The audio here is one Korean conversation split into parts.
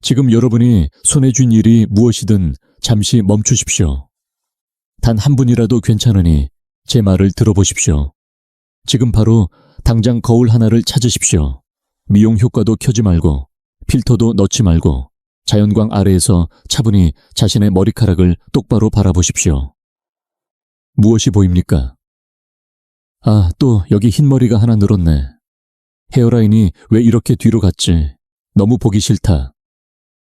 지금 여러분이 손에 쥔 일이 무엇이든 잠시 멈추십시오. 단 한 분이라도 괜찮으니 제 말을 들어보십시오. 지금 바로 당장 거울 하나를 찾으십시오. 미용 효과도 켜지 말고 필터도 넣지 말고 자연광 아래에서 차분히 자신의 머리카락을 똑바로 바라보십시오. 무엇이 보입니까? 아, 또 여기 흰머리가 하나 늘었네. 헤어라인이 왜 이렇게 뒤로 갔지? 너무 보기 싫다.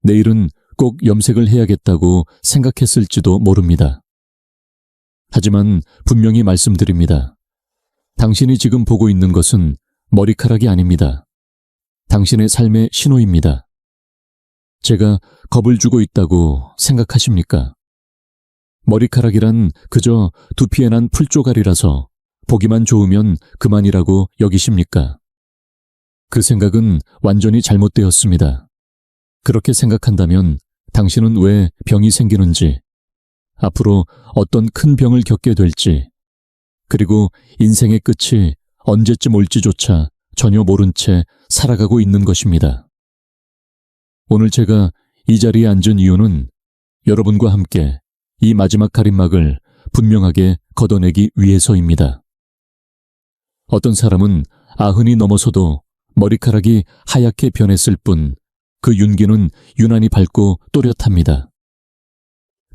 내일은 꼭 염색을 해야겠다고 생각했을지도 모릅니다. 하지만 분명히 말씀드립니다. 당신이 지금 보고 있는 것은 머리카락이 아닙니다. 당신의 삶의 신호입니다. 제가 겁을 주고 있다고 생각하십니까? 머리카락이란 그저 두피에 난 풀조각이라서 보기만 좋으면 그만이라고 여기십니까? 그 생각은 완전히 잘못되었습니다. 그렇게 생각한다면 당신은 왜 병이 생기는지, 앞으로 어떤 큰 병을 겪게 될지, 그리고 인생의 끝이 언제쯤 올지조차 전혀 모른 채 살아가고 있는 것입니다. 오늘 제가 이 자리에 앉은 이유는 여러분과 함께 이 마지막 가림막을 분명하게 걷어내기 위해서입니다. 어떤 사람은 90이 넘어서도 머리카락이 하얗게 변했을 뿐 그 윤기는 유난히 밝고 또렷합니다.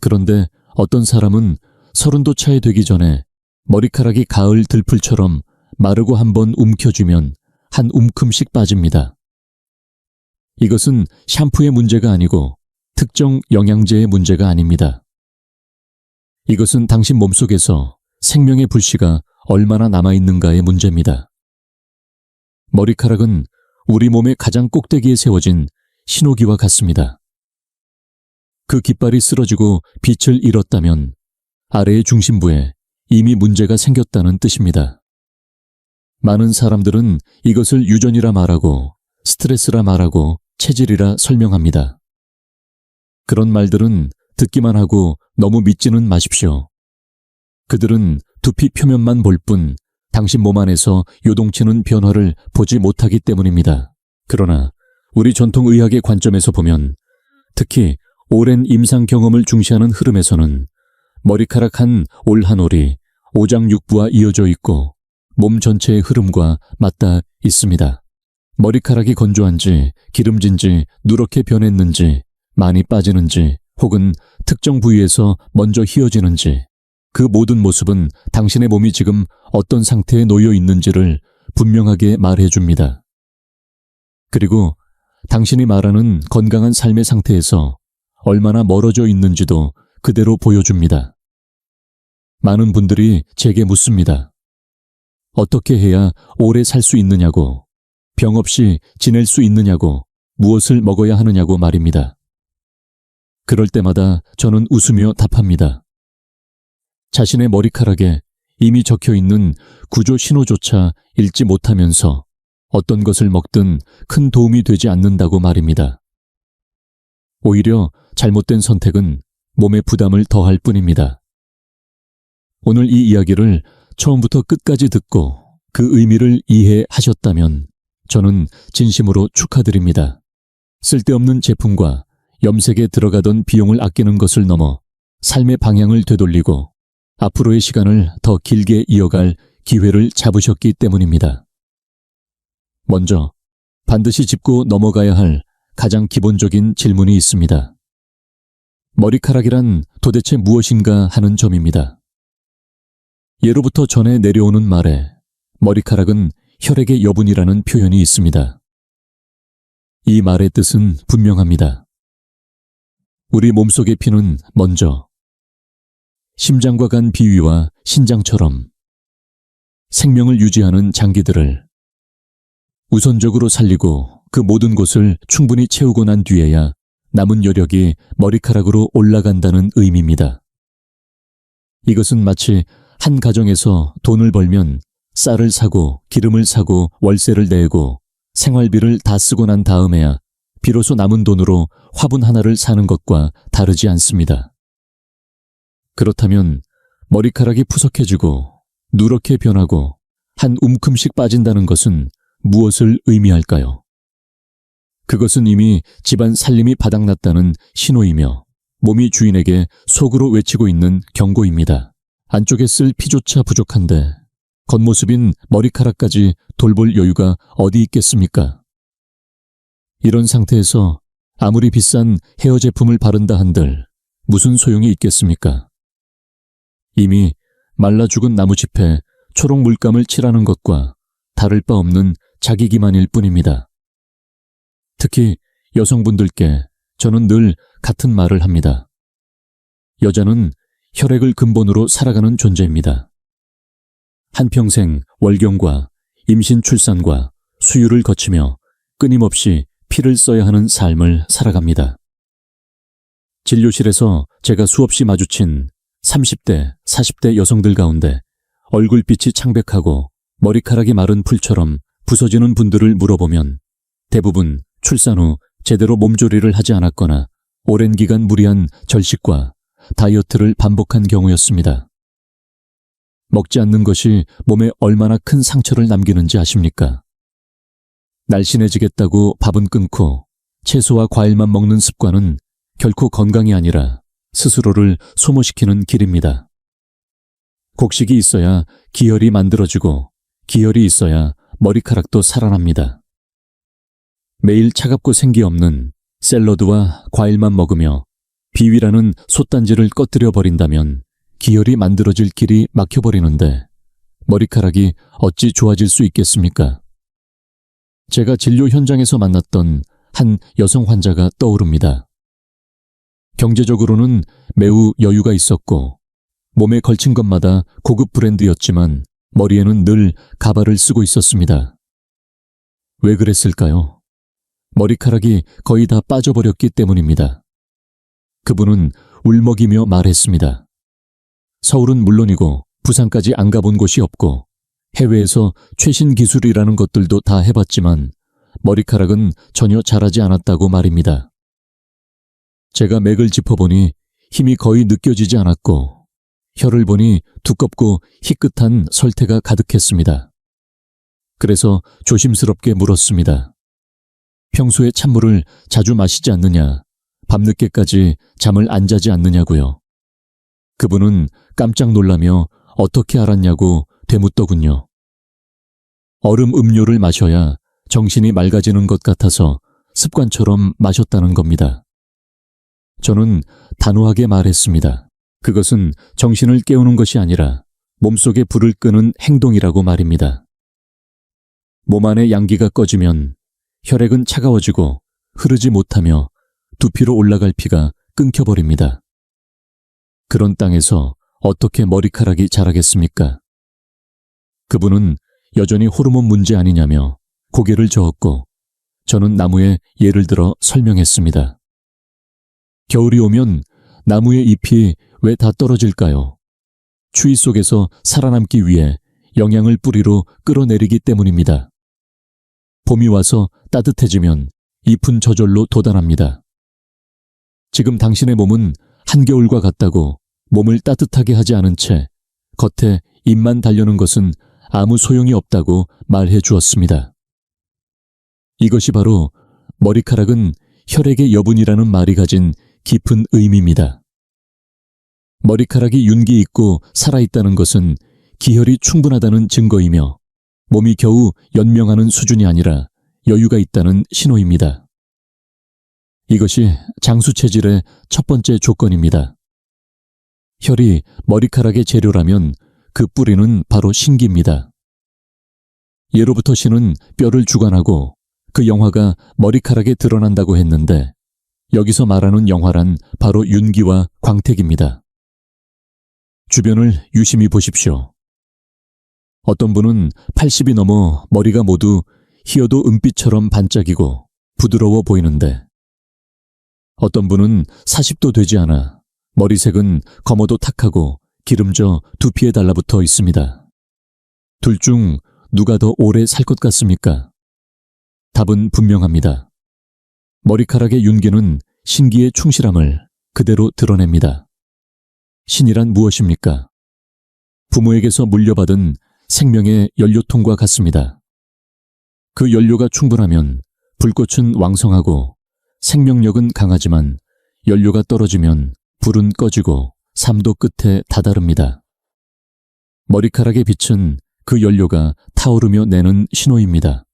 그런데 어떤 사람은 30도 차에 되기 전에 머리카락이 가을 들풀처럼 마르고 한번 움켜쥐면 한 움큼씩 빠집니다. 이것은 샴푸의 문제가 아니고 특정 영양제의 문제가 아닙니다. 이것은 당신 몸속에서 생명의 불씨가 얼마나 남아있는가의 문제입니다. 머리카락은 우리 몸의 가장 꼭대기에 세워진 신호기와 같습니다. 그 깃발이 쓰러지고 빛을 잃었다면 아래의 중심부에 이미 문제가 생겼다는 뜻입니다. 많은 사람들은 이것을 유전이라 말하고 스트레스라 말하고 체질이라 설명합니다. 그런 말들은 듣기만 하고 너무 믿지는 마십시오. 그들은 두피 표면만 볼 뿐 당신 몸 안에서 요동치는 변화를 보지 못하기 때문입니다. 그러나 우리 전통의학의 관점에서 보면, 특히 오랜 임상 경험을 중시하는 흐름에서는 머리카락 한 올 한 올이 오장육부와 이어져 있고 몸 전체의 흐름과 맞닿아 있습니다. 머리카락이 건조한지 기름진지 누렇게 변했는지 많이 빠지는지 혹은 특정 부위에서 먼저 휘어지는지 그 모든 모습은 당신의 몸이 지금 어떤 상태에 놓여 있는지를 분명하게 말해줍니다. 그리고 당신이 말하는 건강한 삶의 상태에서 얼마나 멀어져 있는지도 그대로 보여줍니다. 많은 분들이 제게 묻습니다. 어떻게 해야 오래 살 수 있느냐고, 병 없이 지낼 수 있느냐고, 무엇을 먹어야 하느냐고 말입니다. 그럴 때마다 저는 웃으며 답합니다. 자신의 머리카락에 이미 적혀있는 구조 신호조차 읽지 못하면서 어떤 것을 먹든 큰 도움이 되지 않는다고 말입니다. 오히려 잘못된 선택은 몸에 부담을 더할 뿐입니다. 오늘 이 이야기를 처음부터 끝까지 듣고 그 의미를 이해하셨다면 저는 진심으로 축하드립니다. 쓸데없는 제품과 염색에 들어가던 비용을 아끼는 것을 넘어 삶의 방향을 되돌리고 앞으로의 시간을 더 길게 이어갈 기회를 잡으셨기 때문입니다. 먼저 반드시 짚고 넘어가야 할 가장 기본적인 질문이 있습니다. 머리카락이란 도대체 무엇인가 하는 점입니다. 예로부터 전해 내려오는 말에 머리카락은 혈액의 여분이라는 표현이 있습니다. 이 말의 뜻은 분명합니다. 우리 몸속의 피는 먼저 심장과 간 비위와 신장처럼 생명을 유지하는 장기들을 우선적으로 살리고 그 모든 곳을 충분히 채우고 난 뒤에야 남은 여력이 머리카락으로 올라간다는 의미입니다. 이것은 마치 한 가정에서 돈을 벌면 쌀을 사고 기름을 사고 월세를 내고 생활비를 다 쓰고 난 다음에야 비로소 남은 돈으로 화분 하나를 사는 것과 다르지 않습니다. 그렇다면 머리카락이 푸석해지고 누렇게 변하고 한 움큼씩 빠진다는 것은 무엇을 의미할까요? 그것은 이미 집안 살림이 바닥났다는 신호이며 몸이 주인에게 속으로 외치고 있는 경고입니다. 안쪽에 쓸 피조차 부족한데 겉모습인 머리카락까지 돌볼 여유가 어디 있겠습니까? 이런 상태에서 아무리 비싼 헤어 제품을 바른다 한들 무슨 소용이 있겠습니까? 이미 말라 죽은 나무짚에 초록 물감을 칠하는 것과 다를 바 없는 자기 기만일 뿐입니다. 특히 여성분들께 저는 늘 같은 말을 합니다. 여자는 혈액을 근본으로 살아가는 존재입니다. 한평생 월경과 임신 출산과 수유를 거치며 끊임없이 피를 써야 하는 삶을 살아갑니다. 진료실에서 제가 수없이 마주친 30대, 40대 여성들 가운데 얼굴빛이 창백하고 머리카락이 마른 풀처럼 부서지는 분들을 물어보면 대부분 출산 후 제대로 몸조리를 하지 않았거나 오랜 기간 무리한 절식과 다이어트를 반복한 경우였습니다. 먹지 않는 것이 몸에 얼마나 큰 상처를 남기는지 아십니까? 날씬해지겠다고 밥은 끊고 채소와 과일만 먹는 습관은 결코 건강이 아니라 스스로를 소모시키는 길입니다. 곡식이 있어야 기혈이 만들어지고 기혈이 있어야 머리카락도 살아납니다. 매일 차갑고 생기 없는 샐러드와 과일만 먹으며 비위라는 솥단지를 꺼뜨려 버린다면 기혈이 만들어질 길이 막혀버리는데 머리카락이 어찌 좋아질 수 있겠습니까? 제가 진료 현장에서 만났던 한 여성 환자가 떠오릅니다. 경제적으로는 매우 여유가 있었고 몸에 걸친 것마다 고급 브랜드였지만 머리에는 늘 가발을 쓰고 있었습니다. 왜 그랬을까요? 머리카락이 거의 다 빠져버렸기 때문입니다. 그분은 울먹이며 말했습니다. 서울은 물론이고 부산까지 안 가본 곳이 없고 해외에서 최신 기술이라는 것들도 다 해봤지만 머리카락은 전혀 자라지 않았다고 말입니다. 제가 맥을 짚어보니 힘이 거의 느껴지지 않았고 혀를 보니 두껍고 희끗한 설태가 가득했습니다. 그래서 조심스럽게 물었습니다. 평소에 찬물을 자주 마시지 않느냐, 밤늦게까지 잠을 안 자지 않느냐고요. 그분은 깜짝 놀라며 어떻게 알았냐고 되묻더군요. 얼음 음료를 마셔야 정신이 맑아지는 것 같아서 습관처럼 마셨다는 겁니다. 저는 단호하게 말했습니다. 그것은 정신을 깨우는 것이 아니라 몸속에 불을 끄는 행동이라고 말입니다. 몸 안의 양기가 꺼지면 혈액은 차가워지고 흐르지 못하며 두피로 올라갈 피가 끊겨버립니다. 그런 땅에서 어떻게 머리카락이 자라겠습니까? 그분은 여전히 호르몬 문제 아니냐며 고개를 저었고 저는 나무에 예를 들어 설명했습니다. 겨울이 오면 나무의 잎이 왜 다 떨어질까요? 추위 속에서 살아남기 위해 영양을 뿌리로 끌어내리기 때문입니다. 봄이 와서 따뜻해지면 잎은 저절로 돋아납니다. 지금 당신의 몸은 한겨울과 같다고 몸을 따뜻하게 하지 않은 채 겉에 잎만 달려는 것은 아무 소용이 없다고 말해 주었습니다. 이것이 바로 머리카락은 혈액의 여분이라는 말이 가진 깊은 의미입니다. 머리카락이 윤기 있고 살아있다는 것은 기혈이 충분하다는 증거이며 몸이 겨우 연명하는 수준이 아니라 여유가 있다는 신호입니다. 이것이 장수 체질의 첫 번째 조건입니다. 혈이 머리카락의 재료라면 그 뿌리는 바로 신기입니다. 예로부터 신은 뼈를 주관하고 그 영화가 머리카락에 드러난다고 했는데 여기서 말하는 영화란 바로 윤기와 광택입니다. 주변을 유심히 보십시오. 어떤 분은 80이 넘어 머리가 모두 희어도 은빛처럼 반짝이고 부드러워 보이는데 어떤 분은 40도 되지 않아 머리색은 검어도 탁하고 기름져 두피에 달라붙어 있습니다. 둘 중 누가 더 오래 살 것 같습니까? 답은 분명합니다. 머리카락의 윤기는 신기의 충실함을 그대로 드러냅니다. 신이란 무엇입니까? 부모에게서 물려받은 생명의 연료통과 같습니다. 그 연료가 충분하면 불꽃은 왕성하고 생명력은 강하지만 연료가 떨어지면 불은 꺼지고 삶도 끝에 다다릅니다. 머리카락의 빛은 그 연료가 타오르며 내는 신호입니다.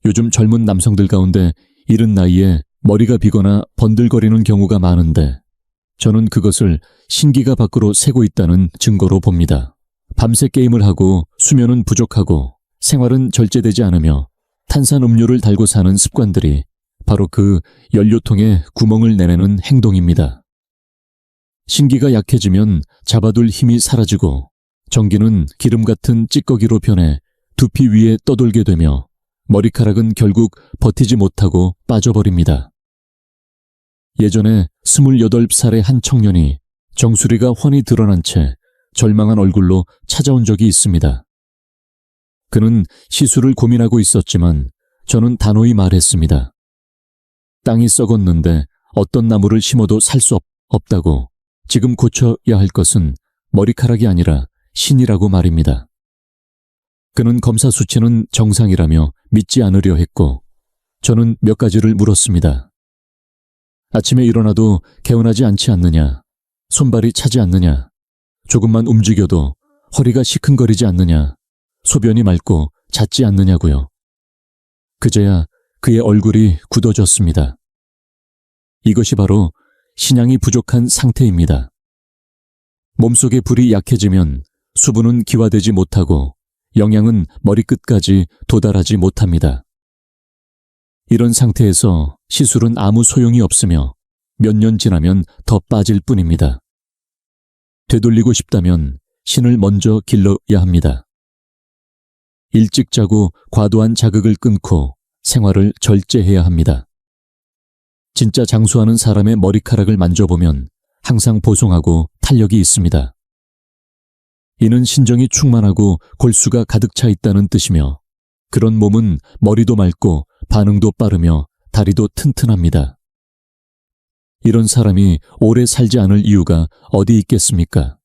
요즘 젊은 남성들 가운데 이른 나이에 머리가 비거나 번들거리는 경우가 많은데 저는 그것을 신기가 밖으로 새고 있다는 증거로 봅니다. 밤새 게임을 하고 수면은 부족하고 생활은 절제되지 않으며 탄산음료를 달고 사는 습관들이 바로 그 연료통에 구멍을 내내는 행동입니다. 신기가 약해지면 잡아둘 힘이 사라지고 전기는 기름 같은 찌꺼기로 변해 두피 위에 떠돌게 되며 머리카락은 결국 버티지 못하고 빠져버립니다. 예전에 28살의 한 청년이 정수리가 훤히 드러난 채 절망한 얼굴로 찾아온 적이 있습니다. 그는 시술을 고민하고 있었지만 저는 단호히 말했습니다. 땅이 썩었는데 어떤 나무를 심어도 살 수 없다고. 지금 고쳐야 할 것은 머리카락이 아니라 신이라고 말입니다. 그는 검사 수치는 정상이라며 믿지 않으려 했고 저는 몇 가지를 물었습니다. 아침에 일어나도 개운하지 않지 않느냐? 손발이 차지 않느냐? 조금만 움직여도 허리가 시큰거리지 않느냐? 소변이 맑고 잦지 않느냐고요. 그제야 그의 얼굴이 굳어졌습니다. 이것이 바로 신양이 부족한 상태입니다. 몸속의 불이 약해지면 수분은 기화되지 못하고 영양은 머리끝까지 도달하지 못합니다. 이런 상태에서 시술은 아무 소용이 없으며 몇 년 지나면 더 빠질 뿐입니다. 되돌리고 싶다면 신을 먼저 길러야 합니다. 일찍 자고 과도한 자극을 끊고 생활을 절제해야 합니다. 진짜 장수하는 사람의 머리카락을 만져보면 항상 보송하고 탄력이 있습니다. 이는 신정이 충만하고 골수가 가득 차 있다는 뜻이며 그런 몸은 머리도 맑고 반응도 빠르며 다리도 튼튼합니다. 이런 사람이 오래 살지 않을 이유가 어디 있겠습니까?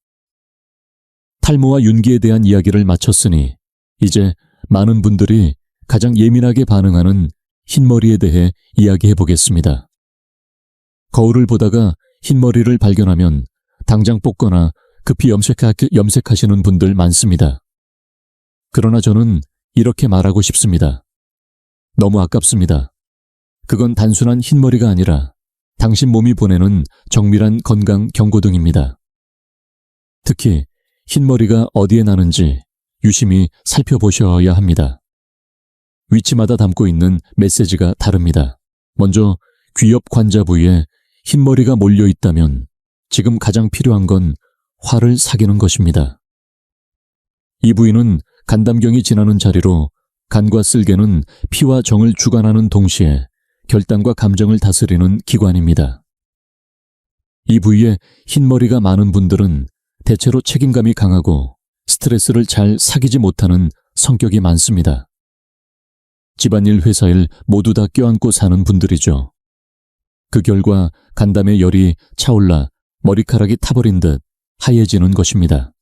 탈모와 윤기에 대한 이야기를 마쳤으니 이제 많은 분들이 가장 예민하게 반응하는 흰머리에 대해 이야기해 보겠습니다. 거울을 보다가 흰머리를 발견하면 당장 뽑거나 급히 염색하시는 분들 많습니다. 그러나 저는 이렇게 말하고 싶습니다. 너무 아깝습니다. 그건 단순한 흰머리가 아니라 당신 몸이 보내는 정밀한 건강 경고등입니다. 특히 흰머리가 어디에 나는지 유심히 살펴보셔야 합니다. 위치마다 담고 있는 메시지가 다릅니다. 먼저 귀 옆 관자 부위에 흰머리가 몰려 있다면 지금 가장 필요한 건 화를 사귀는 것입니다. 이 부위는 간담경이 지나는 자리로 간과 쓸개는 피와 정을 주관하는 동시에 결단과 감정을 다스리는 기관입니다. 이 부위에 흰머리가 많은 분들은 대체로 책임감이 강하고 스트레스를 잘 사귀지 못하는 성격이 많습니다. 집안일, 회사일 모두 다 껴안고 사는 분들이죠. 그 결과 간담의 열이 차올라 머리카락이 타버린 듯 하얘지는 것입니다.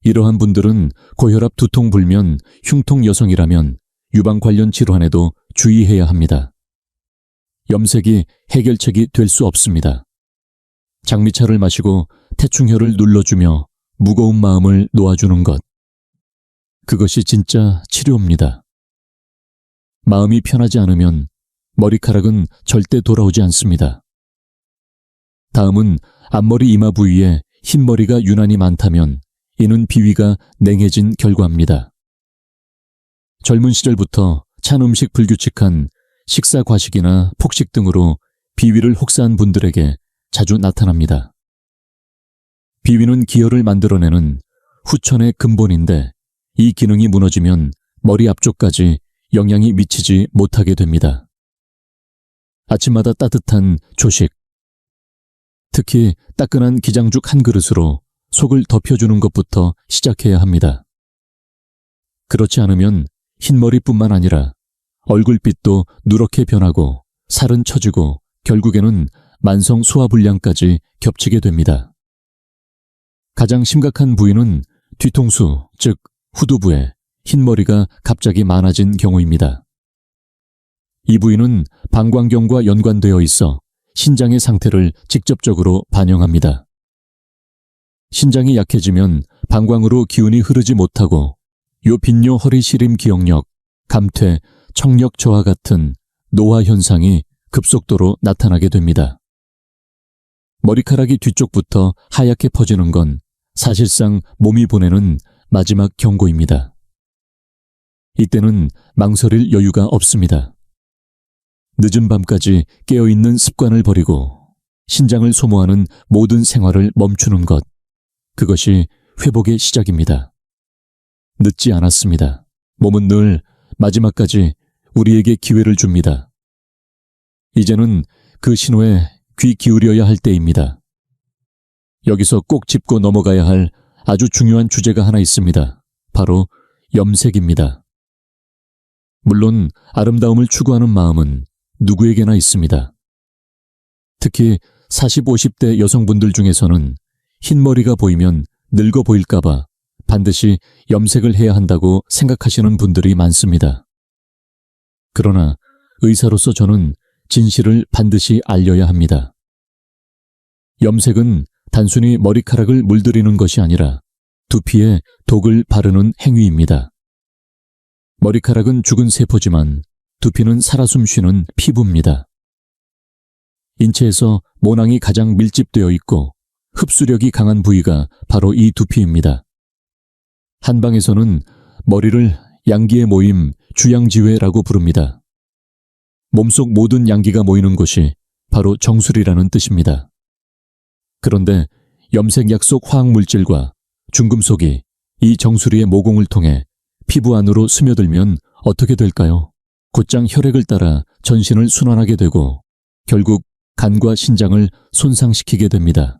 이러한 분들은 고혈압, 두통, 불면, 흉통 여성이라면 유방 관련 질환에도 주의해야 합니다. 염색이 해결책이 될 수 없습니다. 장미차를 마시고 태충혈을 눌러주며 무거운 마음을 놓아주는 것. 그것이 진짜 치료입니다. 마음이 편하지 않으면 머리카락은 절대 돌아오지 않습니다. 다음은 앞머리 이마 부위에 흰머리가 유난히 많다면 이는 비위가 냉해진 결과입니다. 젊은 시절부터 찬 음식 불규칙한 식사 과식이나 폭식 등으로 비위를 혹사한 분들에게 자주 나타납니다. 비위는 기혈을 만들어내는 후천의 근본인데 이 기능이 무너지면 머리 앞쪽까지 영향이 미치지 못하게 됩니다. 아침마다 따뜻한 조식, 특히 따끈한 기장죽 한 그릇으로 속을 덮여주는 것부터 시작해야 합니다. 그렇지 않으면 흰머리뿐만 아니라 얼굴빛도 누렇게 변하고 살은 처지고 결국에는 만성 소화불량까지 겹치게 됩니다. 가장 심각한 부위는 뒤통수, 즉 후두부에 흰머리가 갑자기 많아진 경우입니다. 이 부위는 방광경과 연관되어 있어 신장의 상태를 직접적으로 반영합니다. 신장이 약해지면 방광으로 기운이 흐르지 못하고 요빈뇨 허리 시림 기억력, 감퇴, 청력 저하 같은 노화 현상이 급속도로 나타나게 됩니다. 머리카락이 뒤쪽부터 하얗게 퍼지는 건 사실상 몸이 보내는 마지막 경고입니다. 이때는 망설일 여유가 없습니다. 늦은 밤까지 깨어있는 습관을 버리고 신장을 소모하는 모든 생활을 멈추는 것, 그것이 회복의 시작입니다. 늦지 않았습니다. 몸은 늘 마지막까지 우리에게 기회를 줍니다. 이제는 그 신호에 귀 기울여야 할 때입니다. 여기서 꼭 짚고 넘어가야 할 아주 중요한 주제가 하나 있습니다. 바로 염색입니다. 물론 아름다움을 추구하는 마음은 누구에게나 있습니다. 특히 40, 50대 여성분들 중에서는 흰머리가 보이면 늙어 보일까봐 반드시 염색을 해야 한다고 생각하시는 분들이 많습니다. 그러나 의사로서 저는 진실을 반드시 알려야 합니다. 염색은 단순히 머리카락을 물들이는 것이 아니라 두피에 독을 바르는 행위입니다. 머리카락은 죽은 세포지만 두피는 살아 숨쉬는 피부입니다. 인체에서 모낭이 가장 밀집되어 있고 흡수력이 강한 부위가 바로 이 두피입니다. 한방에서는 머리를 양기의 모임, 주양지회라고 부릅니다. 몸속 모든 양기가 모이는 곳이 바로 정수리라는 뜻입니다. 그런데 염색약 속 화학물질과 중금속이 이 정수리의 모공을 통해 피부 안으로 스며들면 어떻게 될까요? 곧장 혈액을 따라 전신을 순환하게 되고 결국 간과 신장을 손상시키게 됩니다.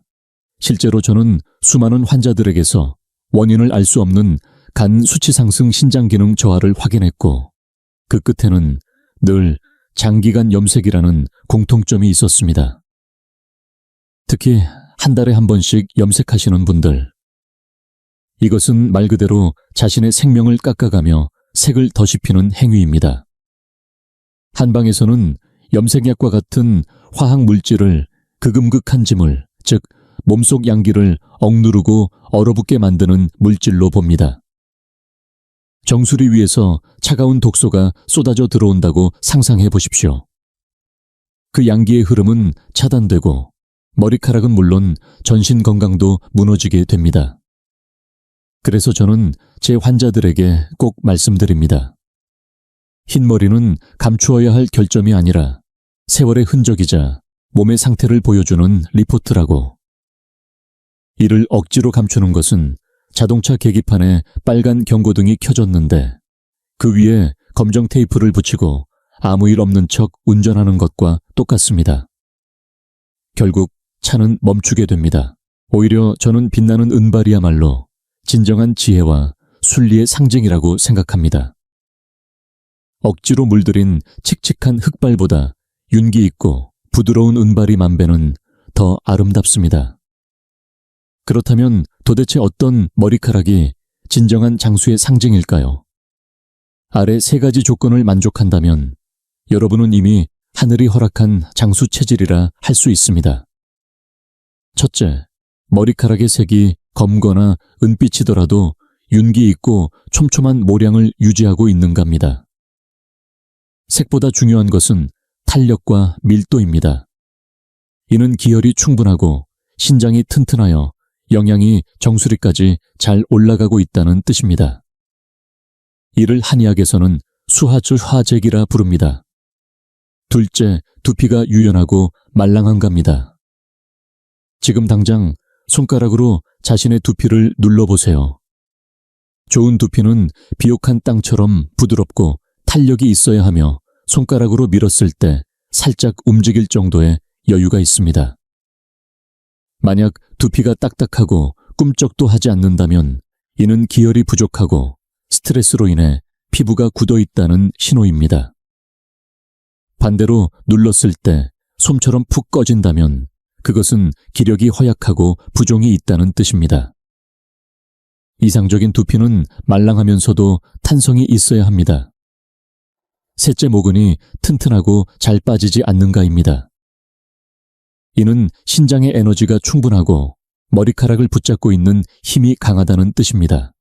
실제로 저는 수많은 환자들에게서 원인을 알 수 없는 간 수치 상승 신장 기능 저하를 확인했고 그 끝에는 늘 장기간 염색이라는 공통점이 있었습니다. 특히 한 달에 한 번씩 염색하시는 분들. 이것은 말 그대로 자신의 생명을 깎아가며 색을 더씹히는 행위입니다. 한방에서는 염색약과 같은 화학물질을 극음극한 짐을, 즉 몸속 양기를 억누르고 얼어붙게 만드는 물질로 봅니다. 정수리 위에서 차가운 독소가 쏟아져 들어온다고 상상해 보십시오. 그 양기의 흐름은 차단되고 머리카락은 물론 전신 건강도 무너지게 됩니다. 그래서 저는 제 환자들에게 꼭 말씀드립니다. 흰머리는 감추어야 할 결점이 아니라 세월의 흔적이자 몸의 상태를 보여주는 리포트라고. 이를 억지로 감추는 것은 자동차 계기판에 빨간 경고등이 켜졌는데 그 위에 검정 테이프를 붙이고 아무 일 없는 척 운전하는 것과 똑같습니다. 결국 차는 멈추게 됩니다. 오히려 저는 빛나는 은발이야말로 진정한 지혜와 순리의 상징이라고 생각합니다. 억지로 물들인 칙칙한 흑발보다 윤기 있고 부드러운 은발이 만배는 더 아름답습니다. 그렇다면 도대체 어떤 머리카락이 진정한 장수의 상징일까요? 아래 세 가지 조건을 만족한다면 여러분은 이미 하늘이 허락한 장수 체질이라 할 수 있습니다. 첫째, 머리카락의 색이 검거나 은빛이더라도 윤기 있고 촘촘한 모량을 유지하고 있는가입니다. 색보다 중요한 것은 탄력과 밀도입니다. 이는 기혈이 충분하고 신장이 튼튼하여 영양이 정수리까지 잘 올라가고 있다는 뜻입니다. 이를 한의학에서는 수하주화잭이라 부릅니다. 둘째, 두피가 유연하고 말랑한갑니다. 지금 당장 손가락으로 자신의 두피를 눌러보세요. 좋은 두피는 비옥한 땅처럼 부드럽고 탄력이 있어야 하며 손가락으로 밀었을 때 살짝 움직일 정도의 여유가 있습니다. 만약 두피가 딱딱하고 꿈쩍도 하지 않는다면 이는 기혈이 부족하고 스트레스로 인해 피부가 굳어 있다는 신호입니다. 반대로 눌렀을 때 솜처럼 푹 꺼진다면 그것은 기력이 허약하고 부종이 있다는 뜻입니다. 이상적인 두피는 말랑하면서도 탄성이 있어야 합니다. 셋째 모근이 튼튼하고 잘 빠지지 않는가입니다. 이는 신장의 에너지가 충분하고 머리카락을 붙잡고 있는 힘이 강하다는 뜻입니다.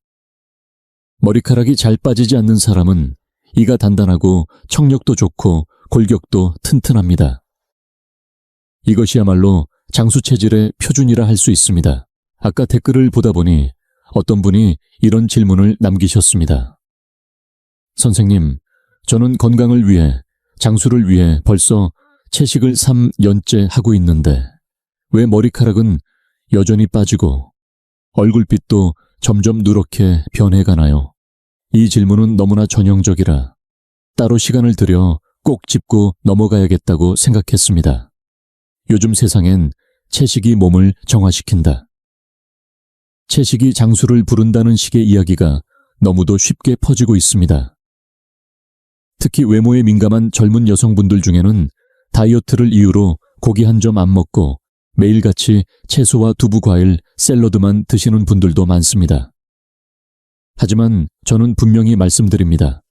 머리카락이 잘 빠지지 않는 사람은 이가 단단하고 청력도 좋고 골격도 튼튼합니다. 이것이야말로 장수 체질의 표준이라 할 수 있습니다. 아까 댓글을 보다 보니 어떤 분이 이런 질문을 남기셨습니다. 선생님, 저는 건강을 위해, 장수를 위해 벌써 채식을 3년째 하고 있는데 왜 머리카락은 여전히 빠지고 얼굴빛도 점점 누렇게 변해가나요? 이 질문은 너무나 전형적이라 따로 시간을 들여 꼭 짚고 넘어가야겠다고 생각했습니다. 요즘 세상엔 채식이 몸을 정화시킨다. 채식이 장수를 부른다는 식의 이야기가 너무도 쉽게 퍼지고 있습니다. 특히 외모에 민감한 젊은 여성분들 중에는 다이어트를 이유로 고기 한 점 안 먹고 매일같이 채소와 두부, 과일, 샐러드만 드시는 분들도 많습니다. 하지만 저는 분명히 말씀드립니다.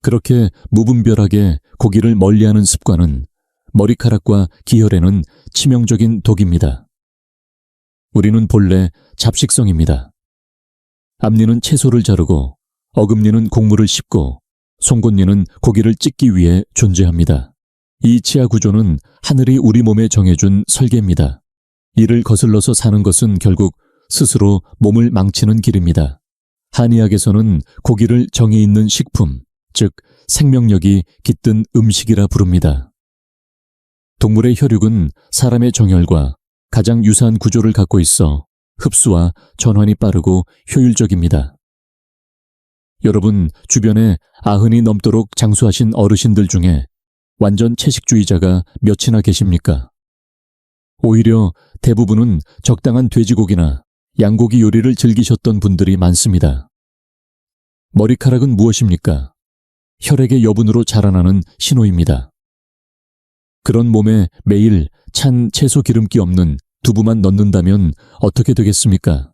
그렇게 무분별하게 고기를 멀리하는 습관은 머리카락과 기혈에는 치명적인 독입니다. 우리는 본래 잡식성입니다. 앞니는 채소를 자르고 어금니는 곡물을 씹고 송곳니는 고기를 찢기 위해 존재합니다. 이 치아 구조는 하늘이 우리 몸에 정해준 설계입니다. 이를 거슬러서 사는 것은 결국 스스로 몸을 망치는 길입니다. 한의학에서는 고기를 정이 있는 식품, 즉 생명력이 깃든 음식이라 부릅니다. 동물의 혈육은 사람의 정혈과 가장 유사한 구조를 갖고 있어 흡수와 전환이 빠르고 효율적입니다. 여러분 주변에 90이 넘도록 장수하신 어르신들 중에 완전 채식주의자가 몇이나 계십니까? 오히려 대부분은 적당한 돼지고기나 양고기 요리를 즐기셨던 분들이 많습니다. 머리카락은 무엇입니까? 혈액의 여분으로 자라나는 신호입니다. 그런 몸에 매일 찬 채소 기름기 없는 두부만 넣는다면 어떻게 되겠습니까?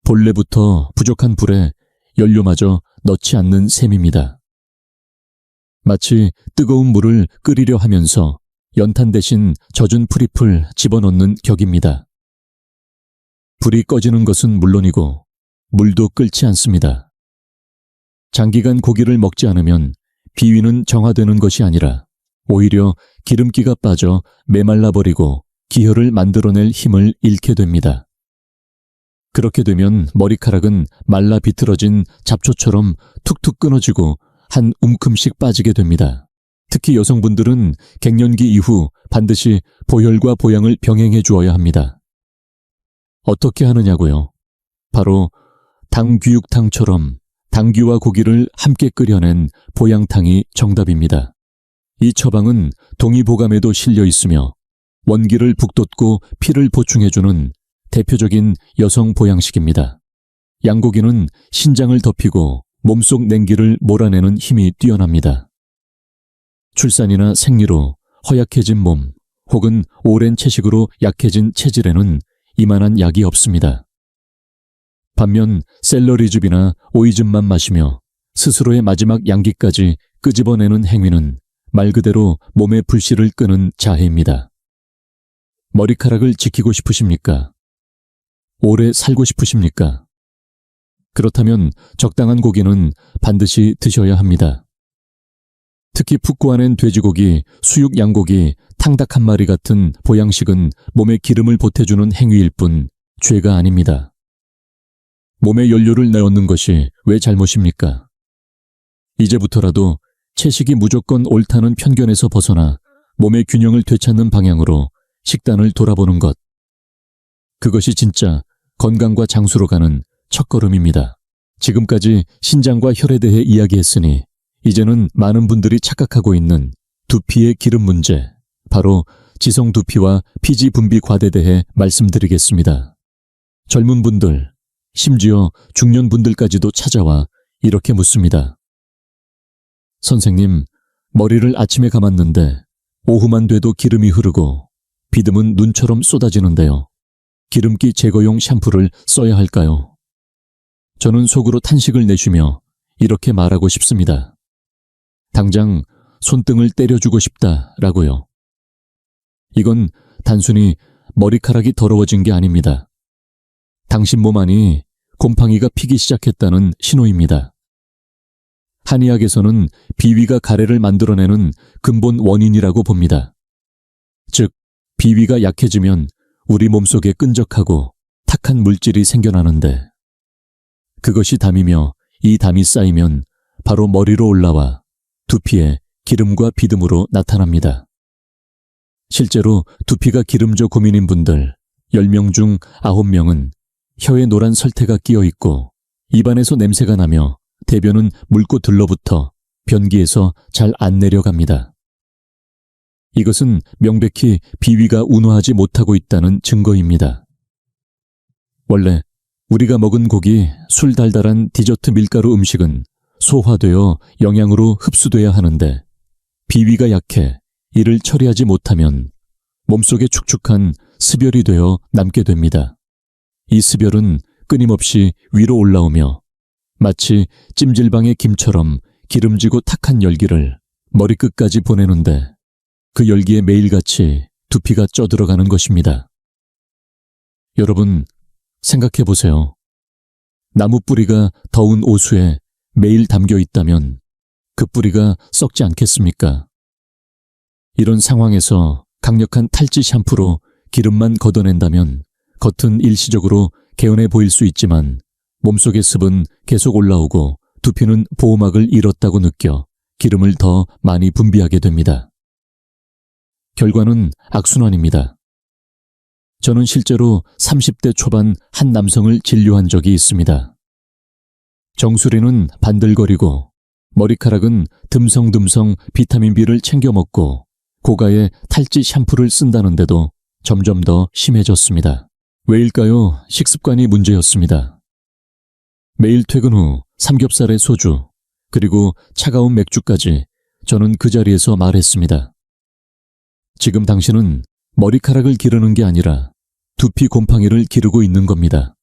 본래부터 부족한 불에 연료마저 넣지 않는 셈입니다. 마치 뜨거운 물을 끓이려 하면서 연탄 대신 젖은 프리풀 집어넣는 격입니다. 불이 꺼지는 것은 물론이고 물도 끓지 않습니다. 장기간 고기를 먹지 않으면 비위는 정화되는 것이 아니라 오히려 기름기가 빠져 메말라버리고 기혈을 만들어낼 힘을 잃게 됩니다. 그렇게 되면 머리카락은 말라 비틀어진 잡초처럼 툭툭 끊어지고 한 움큼씩 빠지게 됩니다. 특히 여성분들은 갱년기 이후 반드시 보혈과 보양을 병행해 주어야 합니다. 어떻게 하느냐고요? 바로 당귀육탕처럼 당귀와 고기를 함께 끓여낸 보양탕이 정답입니다. 이 처방은 동의보감에도 실려 있으며 원기를 북돋고 피를 보충해주는 대표적인 여성 보양식입니다. 양고기는 신장을 덮이고 몸속 냉기를 몰아내는 힘이 뛰어납니다. 출산이나 생리로 허약해진 몸 혹은 오랜 채식으로 약해진 체질에는 이만한 약이 없습니다. 반면 샐러리즙이나 오이즙만 마시며 스스로의 마지막 양기까지 끄집어내는 행위는 말 그대로 몸의 불씨를 끄는 자해입니다. 머리카락을 지키고 싶으십니까? 오래 살고 싶으십니까? 그렇다면 적당한 고기는 반드시 드셔야 합니다. 특히 푹 구워낸 돼지고기, 수육 양고기, 탕닭 한 마리 같은 보양식은 몸에 기름을 보태주는 행위일 뿐 죄가 아닙니다. 몸에 연료를 넣는 것이 왜 잘못입니까? 이제부터라도 채식이 무조건 옳다는 편견에서 벗어나 몸의 균형을 되찾는 방향으로 식단을 돌아보는 것. 그것이 진짜 건강과 장수로 가는 첫걸음입니다. 지금까지 신장과 혈에 대해 이야기했으니 이제는 많은 분들이 착각하고 있는 두피의 기름 문제, 바로 지성 두피와 피지 분비 과대에 대해 말씀드리겠습니다. 젊은 분들, 심지어 중년 분들까지도 찾아와 이렇게 묻습니다. 선생님, 머리를 아침에 감았는데 오후만 돼도 기름이 흐르고 비듬은 눈처럼 쏟아지는데요. 기름기 제거용 샴푸를 써야 할까요? 저는 속으로 탄식을 내쉬며 이렇게 말하고 싶습니다. 당장 손등을 때려주고 싶다라고요. 이건 단순히 머리카락이 더러워진 게 아닙니다. 당신 몸 안이 곰팡이가 피기 시작했다는 신호입니다. 한의학에서는 비위가 가래를 만들어내는 근본 원인이라고 봅니다. 즉, 비위가 약해지면 우리 몸속에 끈적하고 탁한 물질이 생겨나는데, 그것이 담이며 이 담이 쌓이면 바로 머리로 올라와 두피에 기름과 비듬으로 나타납니다. 실제로 두피가 기름져 고민인 분들 10명 중 9명은 혀에 노란 설태가 끼어 있고 입안에서 냄새가 나며 대변은 묽고 들러붙어 변기에서 잘 안 내려갑니다. 이것은 명백히 비위가 운화하지 못하고 있다는 증거입니다. 원래 우리가 먹은 고기, 술 달달한 디저트 밀가루 음식은 소화되어 영양으로 흡수돼야 하는데 비위가 약해 이를 처리하지 못하면 몸속에 축축한 습열이 되어 남게 됩니다. 이 습열은 끊임없이 위로 올라오며 마치 찜질방의 김처럼 기름지고 탁한 열기를 머리끝까지 보내는데 그 열기에 매일같이 두피가 쪄들어가는 것입니다. 여러분, 생각해 보세요. 나무 뿌리가 더운 오수에 매일 담겨 있다면 그 뿌리가 썩지 않겠습니까? 이런 상황에서 강력한 탈지 샴푸로 기름만 걷어낸다면 겉은 일시적으로 개운해 보일 수 있지만 몸속의 습은 계속 올라오고 두피는 보호막을 잃었다고 느껴 기름을 더 많이 분비하게 됩니다. 결과는 악순환입니다. 저는 실제로 30대 초반 한 남성을 진료한 적이 있습니다. 정수리는 반들거리고 머리카락은 듬성듬성 비타민 B를 챙겨 먹고 고가의 탈지 샴푸를 쓴다는데도 점점 더 심해졌습니다. 왜일까요? 식습관이 문제였습니다. 매일 퇴근 후 삼겹살에 소주, 그리고 차가운 맥주까지 저는 그 자리에서 말했습니다. 지금 당신은 머리카락을 기르는 게 아니라 두피 곰팡이를 기르고 있는 겁니다.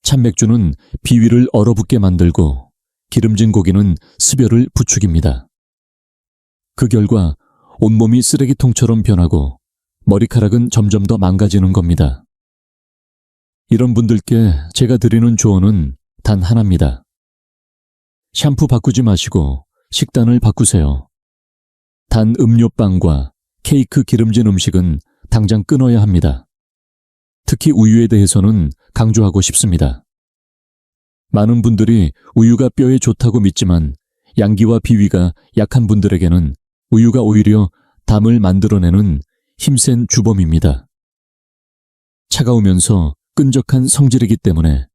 찬맥주는 비위를 얼어붙게 만들고 기름진 고기는 습열을 부추깁니다. 그 결과 온몸이 쓰레기통처럼 변하고 머리카락은 점점 더 망가지는 겁니다. 이런 분들께 제가 드리는 조언은 단 하나입니다. 샴푸 바꾸지 마시고 식단을 바꾸세요. 단 음료빵과 케이크 기름진 음식은 당장 끊어야 합니다. 특히 우유에 대해서는 강조하고 싶습니다. 많은 분들이 우유가 뼈에 좋다고 믿지만 양기와 비위가 약한 분들에게는 우유가 오히려 담을 만들어내는 힘센 주범입니다. 차가우면서 끈적한 성질이기 때문에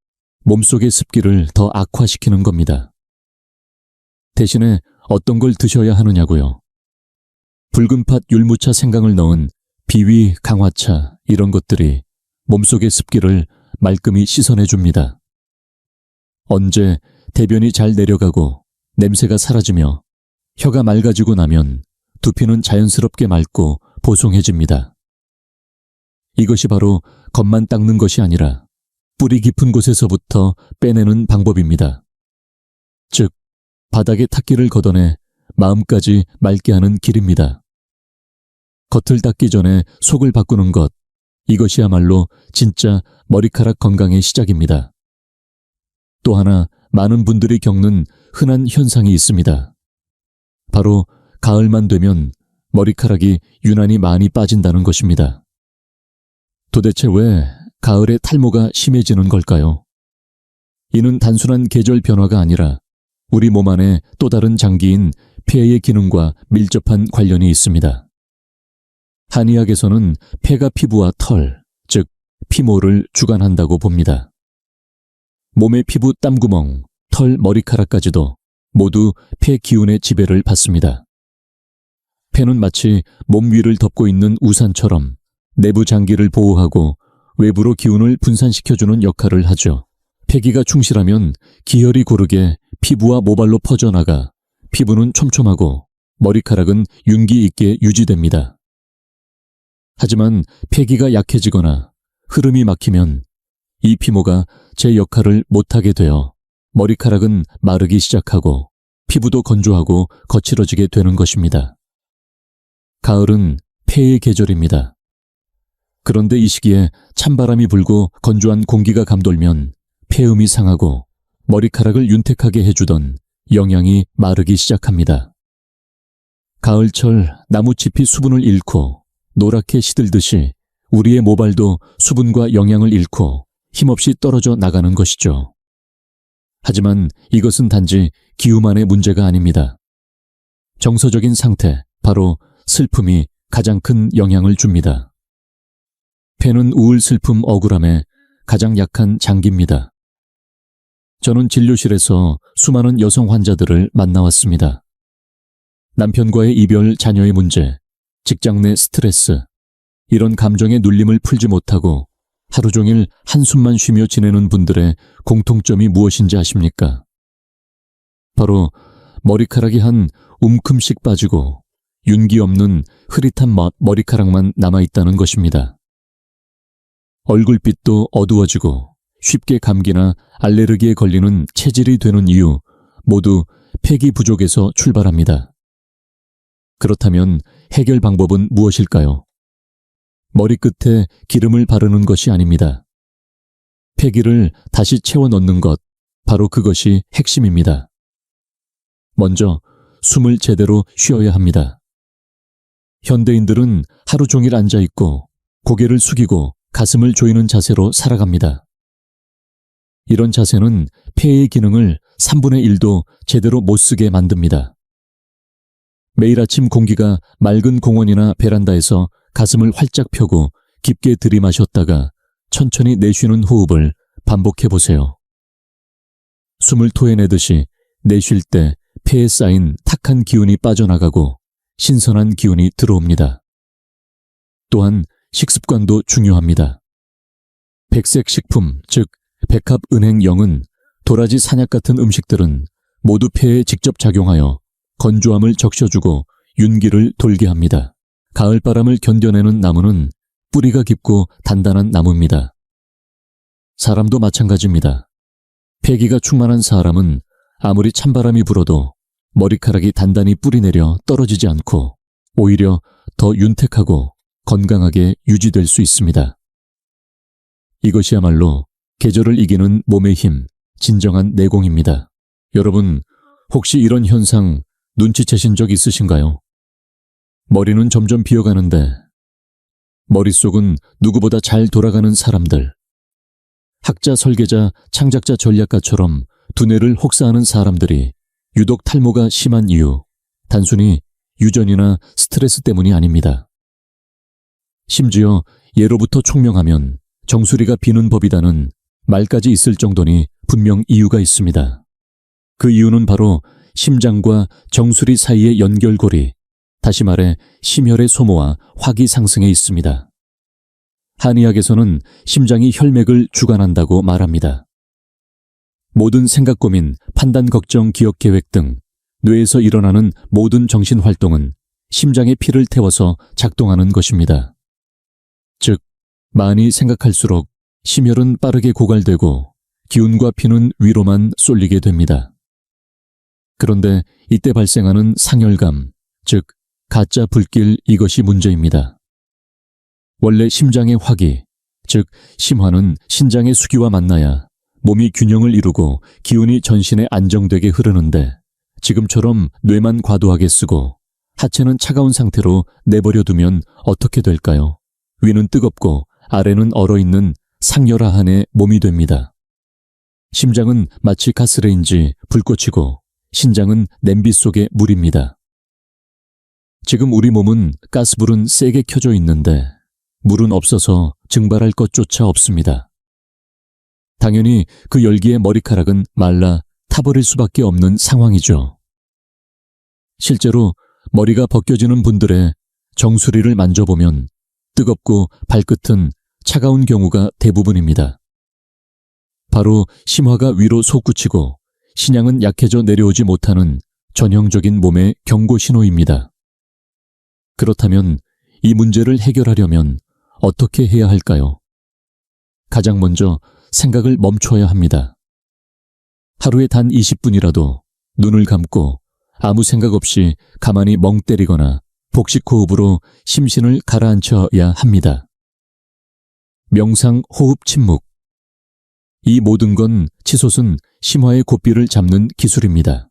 몸속의 습기를 더 악화시키는 겁니다. 대신에 어떤 걸 드셔야 하느냐고요. 붉은팥 율무차 생강을 넣은 비위 강화차, 이런 것들이 몸속의 습기를 말끔히 씻어내줍니다. 언제 대변이 잘 내려가고 냄새가 사라지며 혀가 맑아지고 나면 두피는 자연스럽게 맑고 보송해집니다. 이것이 바로 겉만 닦는 것이 아니라 뿌리 깊은 곳에서부터 빼내는 방법입니다. 즉, 바닥의 탁기를 걷어내 마음까지 맑게 하는 길입니다. 겉을 닦기 전에 속을 바꾸는 것, 이것이야말로 진짜 머리카락 건강의 시작입니다. 또 하나 많은 분들이 겪는 흔한 현상이 있습니다. 바로 가을만 되면 머리카락이 유난히 많이 빠진다는 것입니다. 도대체 왜 가을에 탈모가 심해지는 걸까요? 이는 단순한 계절 변화가 아니라 우리 몸 안에 또 다른 장기인 폐의 기능과 밀접한 관련이 있습니다. 한의학에서는 폐가 피부와 털, 즉 피모를 주관한다고 봅니다. 몸의 피부 땀구멍, 털, 머리카락까지도 모두 폐 기운의 지배를 받습니다. 폐는 마치 몸 위를 덮고 있는 우산처럼 내부 장기를 보호하고 외부로 기운을 분산시켜주는 역할을 하죠. 폐기가 충실하면 기혈이 고르게 피부와 모발로 퍼져나가 피부는 촘촘하고 머리카락은 윤기 있게 유지됩니다. 하지만 폐기가 약해지거나 흐름이 막히면 이 피모가 제 역할을 못하게 되어 머리카락은 마르기 시작하고 피부도 건조하고 거칠어지게 되는 것입니다. 가을은 폐의 계절입니다. 그런데 이 시기에 찬바람이 불고 건조한 공기가 감돌면 폐음이 상하고 머리카락을 윤택하게 해주던 영양이 마르기 시작합니다. 가을철 나무잎이 수분을 잃고 노랗게 시들듯이 우리의 모발도 수분과 영양을 잃고 힘없이 떨어져 나가는 것이죠. 하지만 이것은 단지 기후만의 문제가 아닙니다. 정서적인 상태, 바로 슬픔이 가장 큰 영향을 줍니다. 폐는 우울, 슬픔, 억울함에 가장 약한 장기입니다. 저는 진료실에서 수많은 여성 환자들을 만나왔습니다. 남편과의 이별, 자녀의 문제, 직장 내 스트레스, 이런 감정의 눌림을 풀지 못하고 하루 종일 한숨만 쉬며 지내는 분들의 공통점이 무엇인지 아십니까? 바로 머리카락이 한 움큼씩 빠지고 윤기 없는 흐릿한 머리카락만 남아있다는 것입니다. 얼굴빛도 어두워지고 쉽게 감기나 알레르기에 걸리는 체질이 되는 이유 모두 폐기 부족에서 출발합니다. 그렇다면 해결 방법은 무엇일까요? 머리끝에 기름을 바르는 것이 아닙니다. 폐기를 다시 채워 넣는 것, 바로 그것이 핵심입니다. 먼저 숨을 제대로 쉬어야 합니다. 현대인들은 하루 종일 앉아있고 고개를 숙이고 가슴을 조이는 자세로 살아갑니다. 이런 자세는 폐의 기능을 3분의 1도 제대로 못 쓰게 만듭니다. 매일 아침 공기가 맑은 공원이나 베란다에서 가슴을 활짝 펴고 깊게 들이마셨다가 천천히 내쉬는 호흡을 반복해 보세요. 숨을 토해내듯이 내쉴 때 폐에 쌓인 탁한 기운이 빠져나가고 신선한 기운이 들어옵니다. 또한 식습관도 중요합니다. 백색 식품, 즉 백합은행영은 도라지, 산약 같은 음식들은 모두 폐에 직접 작용하여 건조함을 적셔주고 윤기를 돌게 합니다. 가을바람을 견뎌내는 나무는 뿌리가 깊고 단단한 나무입니다. 사람도 마찬가지입니다. 폐기가 충만한 사람은 아무리 찬바람이 불어도 머리카락이 단단히 뿌리내려 떨어지지 않고 오히려 더 윤택하고 건강하게 유지될 수 있습니다. 이것이야말로 계절을 이기는 몸의 힘, 진정한 내공입니다. 여러분, 혹시 이런 현상 눈치채신 적 있으신가요? 머리는 점점 비어가는데 머릿속은 누구보다 잘 돌아가는 사람들, 학자, 설계자, 창작자, 전략가처럼 두뇌를 혹사하는 사람들이 유독 탈모가 심한 이유, 단순히 유전이나 스트레스 때문이 아닙니다. 심지어 예로부터 총명하면 정수리가 비는 법이다는 말까지 있을 정도니 분명 이유가 있습니다. 그 이유는 바로 심장과 정수리 사이의 연결고리, 다시 말해 심혈의 소모와 화기 상승에 있습니다. 한의학에서는 심장이 혈맥을 주관한다고 말합니다. 모든 생각, 고민, 판단, 걱정, 기억, 계획 등 뇌에서 일어나는 모든 정신활동은 심장에 피를 태워서 작동하는 것입니다. 즉, 많이 생각할수록 심혈은 빠르게 고갈되고 기운과 피는 위로만 쏠리게 됩니다. 그런데 이때 발생하는 상열감, 즉 가짜 불길, 이것이 문제입니다. 원래 심장의 화기, 즉 심화는 신장의 수기와 만나야 몸이 균형을 이루고 기운이 전신에 안정되게 흐르는데 지금처럼 뇌만 과도하게 쓰고 하체는 차가운 상태로 내버려 두면 어떻게 될까요? 위는 뜨겁고 아래는 얼어있는 상열화한의 몸이 됩니다. 심장은 마치 가스레인지 불꽃이고 신장은 냄비 속의 물입니다. 지금 우리 몸은 가스불은 세게 켜져 있는데 물은 없어서 증발할 것조차 없습니다. 당연히 그 열기에 머리카락은 말라 타버릴 수밖에 없는 상황이죠. 실제로 머리가 벗겨지는 분들의 정수리를 만져보면 뜨겁고 발끝은 차가운 경우가 대부분입니다. 바로 심화가 위로 솟구치고 신양은 약해져 내려오지 못하는 전형적인 몸의 경고 신호입니다. 그렇다면 이 문제를 해결하려면 어떻게 해야 할까요? 가장 먼저 생각을 멈춰야 합니다. 하루에 단 20분이라도 눈을 감고 아무 생각 없이 가만히 멍 때리거나 복식 호흡으로 심신을 가라앉혀야 합니다. 명상, 호흡, 침묵. 이 모든 건 치솟은 심화의 고삐를 잡는 기술입니다.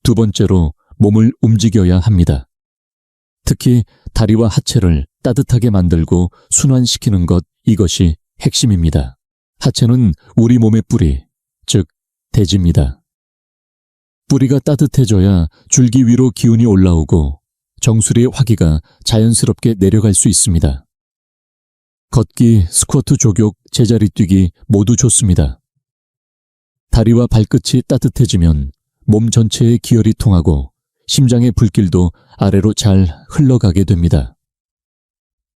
두 번째로 몸을 움직여야 합니다. 특히 다리와 하체를 따뜻하게 만들고 순환시키는 것, 이것이 핵심입니다. 하체는 우리 몸의 뿌리, 즉 대지입니다. 뿌리가 따뜻해져야 줄기 위로 기운이 올라오고 정수리의 화기가 자연스럽게 내려갈 수 있습니다. 걷기, 스쿼트, 조격, 제자리 뛰기 모두 좋습니다. 다리와 발끝이 따뜻해지면 몸 전체의 기혈이 통하고 심장의 불길도 아래로 잘 흘러가게 됩니다.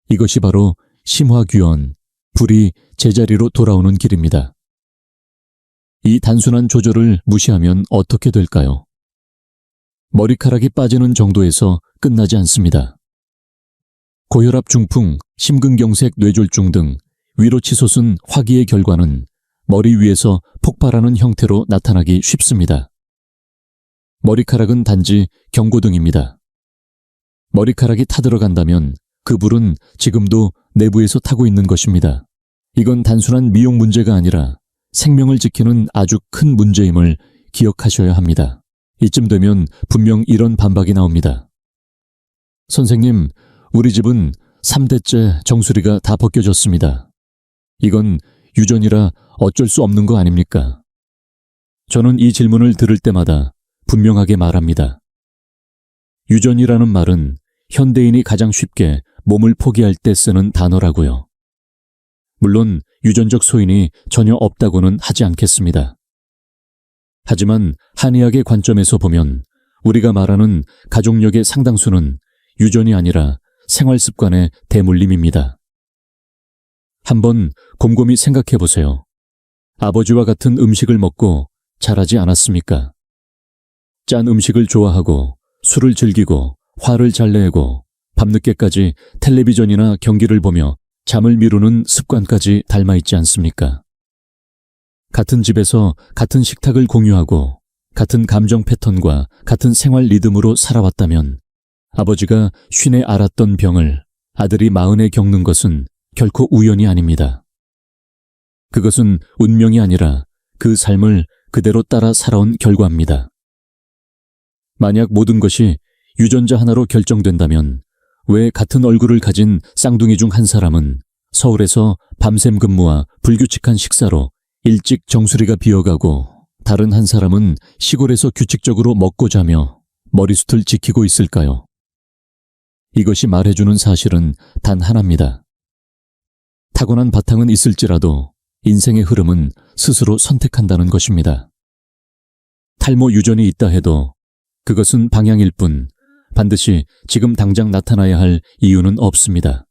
이것이 바로 심화규현, 불이 제자리로 돌아오는 길입니다. 이 단순한 조절을 무시하면 어떻게 될까요? 머리카락이 빠지는 정도에서 끝나지 않습니다. 고혈압, 중풍, 심근경색, 뇌졸중 등 위로 치솟은 화기의 결과는 머리 위에서 폭발하는 형태로 나타나기 쉽습니다. 머리카락은 단지 경고등입니다. 머리카락이 타들어간다면 그 불은 지금도 내부에서 타고 있는 것입니다. 이건 단순한 미용 문제가 아니라 생명을 지키는 아주 큰 문제임을 기억하셔야 합니다. 이쯤 되면 분명 이런 반박이 나옵니다. 선생님, 우리 집은 3대째 정수리가 다 벗겨졌습니다. 이건 유전이라 어쩔 수 없는 거 아닙니까? 저는 이 질문을 들을 때마다 분명하게 말합니다. 유전이라는 말은 현대인이 가장 쉽게 몸을 포기할 때 쓰는 단어라고요. 물론 유전적 소인이 전혀 없다고는 하지 않겠습니다. 하지만 한의학의 관점에서 보면 우리가 말하는 가족력의 상당수는 유전이 아니라 생활습관의 대물림입니다. 한번 곰곰이 생각해 보세요. 아버지와 같은 음식을 먹고 자라지 않았습니까? 짠 음식을 좋아하고 술을 즐기고 화를 잘 내고 밤늦게까지 텔레비전이나 경기를 보며 잠을 미루는 습관까지 닮아있지 않습니까? 같은 집에서 같은 식탁을 공유하고 같은 감정 패턴과 같은 생활 리듬으로 살아왔다면 아버지가 50에 앓았던 병을 아들이 40에 겪는 것은 결코 우연이 아닙니다. 그것은 운명이 아니라 그 삶을 그대로 따라 살아온 결과입니다. 만약 모든 것이 유전자 하나로 결정된다면 왜 같은 얼굴을 가진 쌍둥이 중 한 사람은 서울에서 밤샘 근무와 불규칙한 식사로 일찍 정수리가 비어가고 다른 한 사람은 시골에서 규칙적으로 먹고 자며 머리숱을 지키고 있을까요? 이것이 말해주는 사실은 단 하나입니다. 타고난 바탕은 있을지라도 인생의 흐름은 스스로 선택한다는 것입니다. 탈모 유전이 있다 해도 그것은 방향일 뿐 반드시 지금 당장 나타나야 할 이유는 없습니다.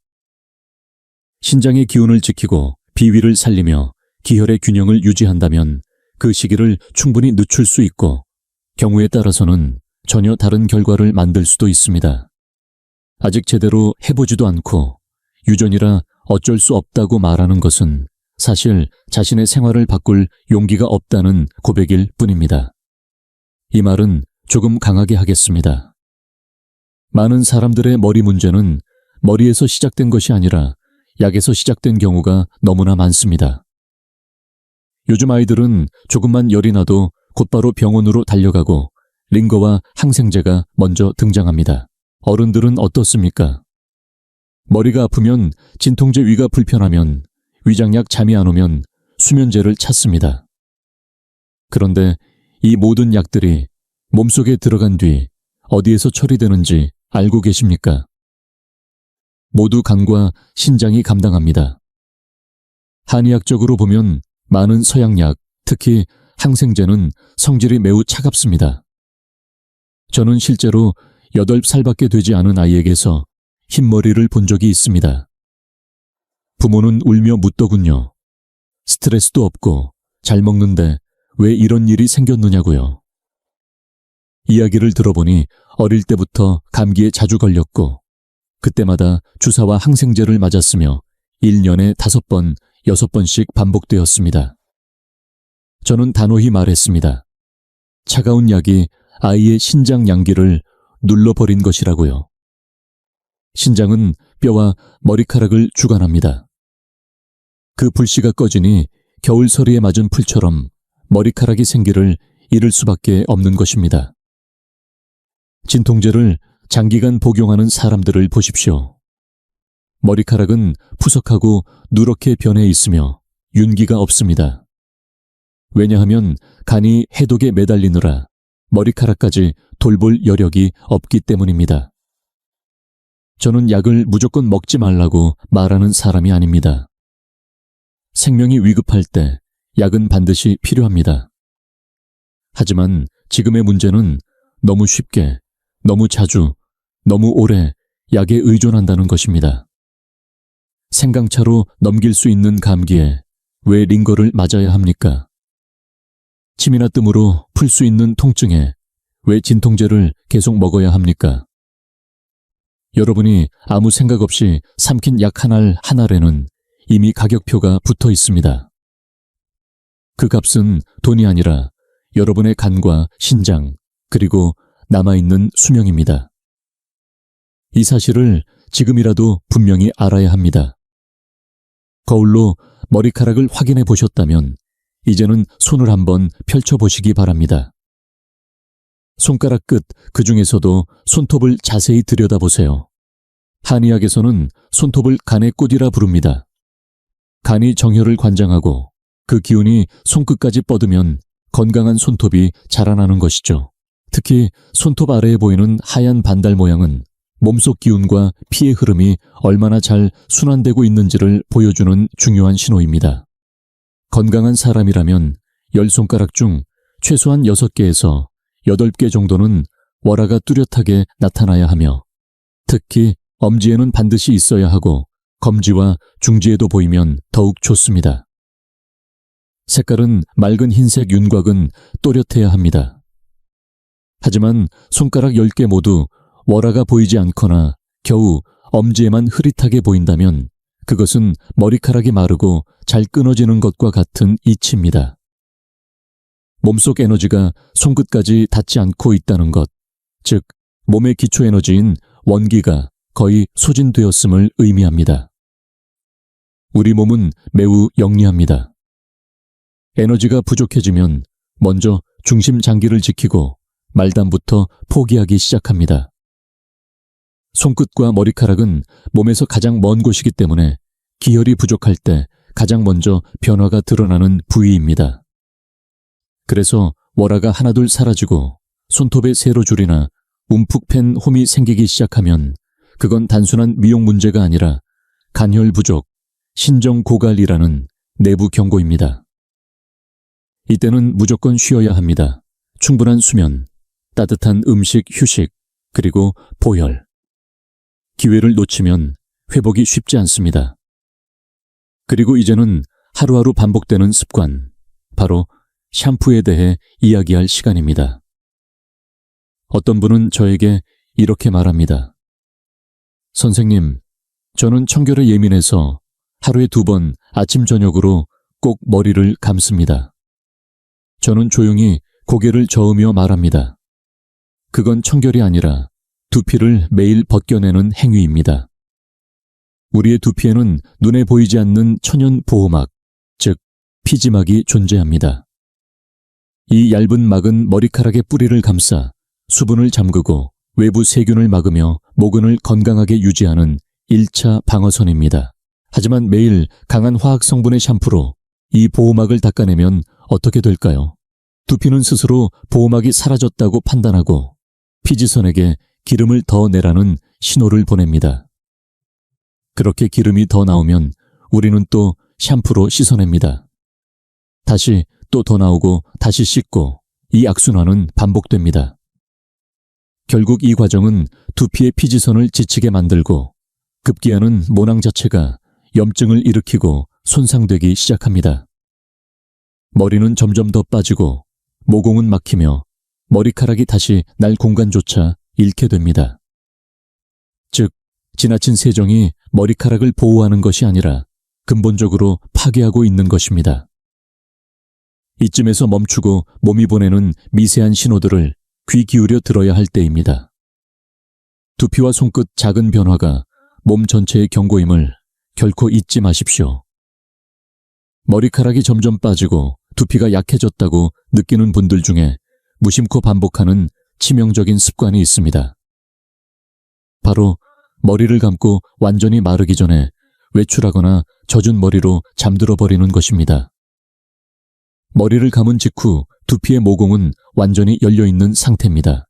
신장의 기운을 지키고 비위를 살리며 기혈의 균형을 유지한다면 그 시기를 충분히 늦출 수 있고 경우에 따라서는 전혀 다른 결과를 만들 수도 있습니다. 아직 제대로 해보지도 않고 유전이라 어쩔 수 없다고 말하는 것은 사실 자신의 생활을 바꿀 용기가 없다는 고백일 뿐입니다. 이 말은 조금 강하게 하겠습니다. 많은 사람들의 머리 문제는 머리에서 시작된 것이 아니라 약에서 시작된 경우가 너무나 많습니다. 요즘 아이들은 조금만 열이 나도 곧바로 병원으로 달려가고 링거와 항생제가 먼저 등장합니다. 어른들은 어떻습니까? 머리가 아프면 진통제, 위가 불편하면 위장약, 잠이 안 오면 수면제를 찾습니다. 그런데 이 모든 약들이 몸속에 들어간 뒤 어디에서 처리되는지 알고 계십니까? 모두 간과 신장이 감당합니다. 한의학적으로 보면 많은 서양약, 특히 항생제는 성질이 매우 차갑습니다. 저는 실제로 8살밖에 되지 않은 아이에게서 흰머리를 본 적이 있습니다. 부모는 울며 묻더군요. 스트레스도 없고 잘 먹는데 왜 이런 일이 생겼느냐고요. 이야기를 들어보니 어릴 때부터 감기에 자주 걸렸고 그때마다 주사와 항생제를 맞았으며 1년에 5번, 6번씩 반복되었습니다. 저는 단호히 말했습니다. 차가운 약이 아이의 신장 양기를 눌러버린 것이라고요. 신장은 뼈와 머리카락을 주관합니다. 그 불씨가 꺼지니 겨울서리에 맞은 풀처럼 머리카락이 생기를 잃을 수밖에 없는 것입니다. 진통제를 장기간 복용하는 사람들을 보십시오. 머리카락은 푸석하고 누렇게 변해 있으며 윤기가 없습니다. 왜냐하면 간이 해독에 매달리느라 머리카락까지 돌볼 여력이 없기 때문입니다. 저는 약을 무조건 먹지 말라고 말하는 사람이 아닙니다. 생명이 위급할 때 약은 반드시 필요합니다. 하지만 지금의 문제는 너무 쉽게, 너무 자주, 너무 오래 약에 의존한다는 것입니다. 생강차로 넘길 수 있는 감기에 왜 링거를 맞아야 합니까? 침이나 뜸으로 풀 수 있는 통증에 왜 진통제를 계속 먹어야 합니까? 여러분이 아무 생각 없이 삼킨 약 한 알 한 알에는 이미 가격표가 붙어 있습니다. 그 값은 돈이 아니라 여러분의 간과 신장, 그리고 남아있는 수명입니다. 이 사실을 지금이라도 분명히 알아야 합니다. 거울로 머리카락을 확인해 보셨다면 이제는 손을 한번 펼쳐보시기 바랍니다. 손가락 끝 그 중에서도 손톱을 자세히 들여다보세요. 한의학에서는 손톱을 간의 꽃이라 부릅니다. 간이 정혈을 관장하고 그 기운이 손끝까지 뻗으면 건강한 손톱이 자라나는 것이죠. 특히 손톱 아래에 보이는 하얀 반달 모양은 몸속 기운과 피의 흐름이 얼마나 잘 순환되고 있는지를 보여주는 중요한 신호입니다. 건강한 사람이라면 10손가락 중 최소한 6개에서 8개 정도는 월화가 뚜렷하게 나타나야 하며 특히 엄지에는 반드시 있어야 하고 검지와 중지에도 보이면 더욱 좋습니다. 색깔은 맑은 흰색 윤곽은 또렷해야 합니다. 하지만 손가락 10개 모두 월화가 보이지 않거나 겨우 엄지에만 흐릿하게 보인다면 그것은 머리카락이 마르고 잘 끊어지는 것과 같은 이치입니다. 몸속 에너지가 손끝까지 닿지 않고 있다는 것, 즉 몸의 기초 에너지인 원기가 거의 소진되었음을 의미합니다. 우리 몸은 매우 영리합니다. 에너지가 부족해지면 먼저 중심 장기를 지키고 말단부터 포기하기 시작합니다. 손끝과 머리카락은 몸에서 가장 먼 곳이기 때문에 기혈이 부족할 때 가장 먼저 변화가 드러나는 부위입니다. 그래서 월화가 하나둘 사라지고 손톱에 세로줄이나 움푹 팬 홈이 생기기 시작하면 그건 단순한 미용 문제가 아니라 간혈 부족, 신정 고갈이라는 내부 경고입니다. 이때는 무조건 쉬어야 합니다. 충분한 수면, 따뜻한 음식, 휴식, 그리고 보혈. 기회를 놓치면 회복이 쉽지 않습니다. 그리고 이제는 하루하루 반복되는 습관, 바로 샴푸에 대해 이야기할 시간입니다. 어떤 분은 저에게 이렇게 말합니다. 선생님, 저는 청결에 예민해서 하루에 2번 아침 저녁으로 꼭 머리를 감습니다. 저는 조용히 고개를 저으며 말합니다. 그건 청결이 아니라 두피를 매일 벗겨내는 행위입니다. 우리의 두피에는 눈에 보이지 않는 천연 보호막, 즉 피지막이 존재합니다. 이 얇은 막은 머리카락의 뿌리를 감싸 수분을 잠그고 외부 세균을 막으며 모근을 건강하게 유지하는 1차 방어선입니다. 하지만 매일 강한 화학 성분의 샴푸로 이 보호막을 닦아내면 어떻게 될까요? 두피는 스스로 보호막이 사라졌다고 판단하고 피지선에게 기름을 더 내라는 신호를 보냅니다. 그렇게 기름이 더 나오면 우리는 또 샴푸로 씻어냅니다. 다시 또 더 나오고 다시 씻고 이 악순환은 반복됩니다. 결국 이 과정은 두피의 피지선을 지치게 만들고 급기야는 모낭 자체가 염증을 일으키고 손상되기 시작합니다. 머리는 점점 더 빠지고 모공은 막히며 머리카락이 다시 날 공간조차 잃게 됩니다. 즉, 지나친 세정이 머리카락을 보호하는 것이 아니라 근본적으로 파괴하고 있는 것입니다. 이쯤에서 멈추고 몸이 보내는 미세한 신호들을 귀 기울여 들어야 할 때입니다. 두피와 손끝 작은 변화가 몸 전체의 경고임을 결코 잊지 마십시오. 머리카락이 점점 빠지고 두피가 약해졌다고 느끼는 분들 중에 무심코 반복하는 치명적인 습관이 있습니다. 바로 머리를 감고 완전히 마르기 전에 외출하거나 젖은 머리로 잠들어 버리는 것입니다. 머리를 감은 직후 두피의 모공은 완전히 열려있는 상태입니다.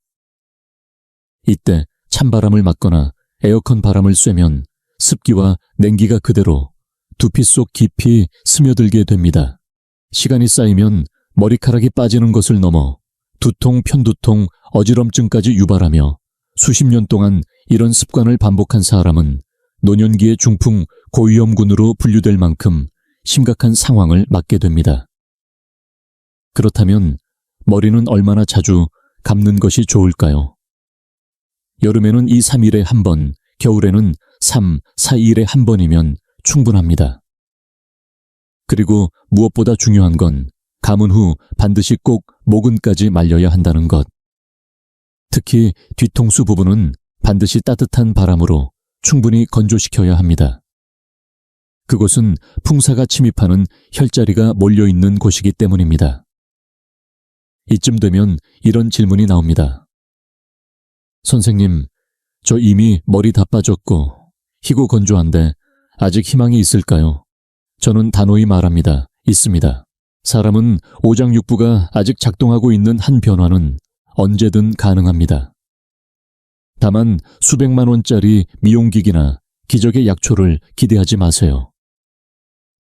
이때 찬바람을 맞거나 에어컨 바람을 쐬면 습기와 냉기가 그대로 두피 속 깊이 스며들게 됩니다. 시간이 쌓이면 머리카락이 빠지는 것을 넘어 두통, 편두통, 어지럼증까지 유발하며 수십 년 동안 이런 습관을 반복한 사람은 노년기의 중풍 고위험군으로 분류될 만큼 심각한 상황을 맞게 됩니다. 그렇다면 머리는 얼마나 자주 감는 것이 좋을까요? 여름에는 2, 3일에 한 번, 겨울에는 3, 4일에 한 번이면 충분합니다. 그리고 무엇보다 중요한 건 감은 후 반드시 꼭 모근까지 말려야 한다는 것. 특히 뒤통수 부분은 반드시 따뜻한 바람으로 충분히 건조시켜야 합니다. 그곳은 풍사가 침입하는 혈자리가 몰려있는 곳이기 때문입니다. 이쯤 되면 이런 질문이 나옵니다. 선생님, 저 이미 머리 다 빠졌고 희고 건조한데 아직 희망이 있을까요? 저는 단호히 말합니다. 있습니다. 사람은 오장육부가 아직 작동하고 있는 한 변화는 언제든 가능합니다. 다만 수백만 원짜리 미용기기나 기적의 약초를 기대하지 마세요.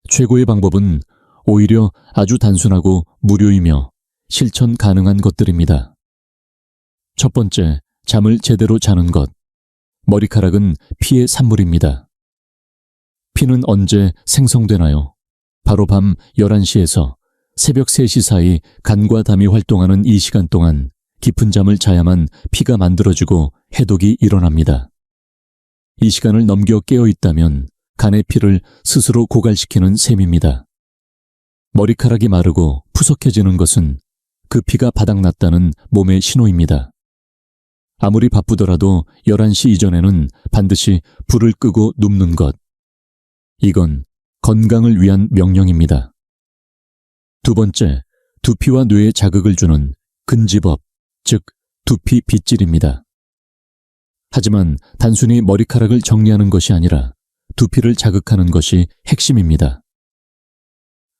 최고의 방법은 오히려 아주 단순하고 무료이며 실천 가능한 것들입니다. 첫 번째, 잠을 제대로 자는 것. 머리카락은 피의 산물입니다. 피는 언제 생성되나요? 바로 밤 11시에서 새벽 3시 사이 간과 담이 활동하는 이 시간 동안 깊은 잠을 자야만 피가 만들어지고 해독이 일어납니다. 이 시간을 넘겨 깨어 있다면 간의 피를 스스로 고갈시키는 셈입니다. 머리카락이 마르고 푸석해지는 것은 그 피가 바닥났다는 몸의 신호입니다. 아무리 바쁘더라도 11시 이전에는 반드시 불을 끄고 눕는 것. 이건 건강을 위한 명령입니다. 두 번째, 두피와 뇌에 자극을 주는 근지법, 즉 두피 빗질입니다. 하지만 단순히 머리카락을 정리하는 것이 아니라 두피를 자극하는 것이 핵심입니다.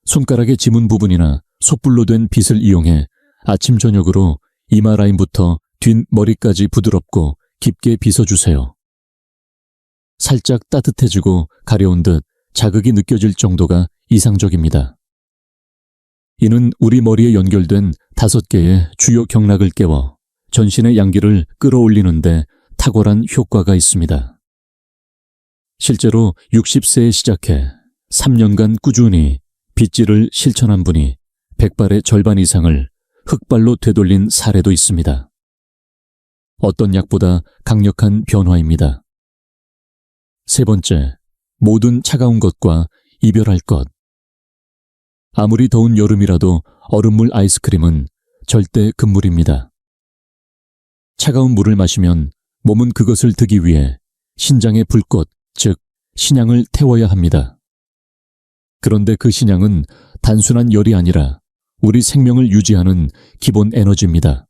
손가락의 지문 부분이나 솥불로 된 빗을 이용해 아침 저녁으로 이마 라인부터 뒷머리까지 부드럽고 깊게 빗어주세요. 살짝 따뜻해지고 가려운 듯 자극이 느껴질 정도가 이상적입니다. 이는 우리 머리에 연결된 5개의 주요 경락을 깨워 전신의 양기를 끌어올리는데 탁월한 효과가 있습니다. 실제로 60세에 시작해 3년간 꾸준히 빗질을 실천한 분이 백발의 절반 이상을 흑발로 되돌린 사례도 있습니다. 어떤 약보다 강력한 변화입니다. 세 번째, 모든 차가운 것과 이별할 것. 아무리 더운 여름이라도 얼음물 아이스크림은 절대 금물입니다. 차가운 물을 마시면 몸은 그것을 드기 위해 신장의 불꽃, 즉 신양을 태워야 합니다. 그런데 그 신양은 단순한 열이 아니라 우리 생명을 유지하는 기본 에너지입니다.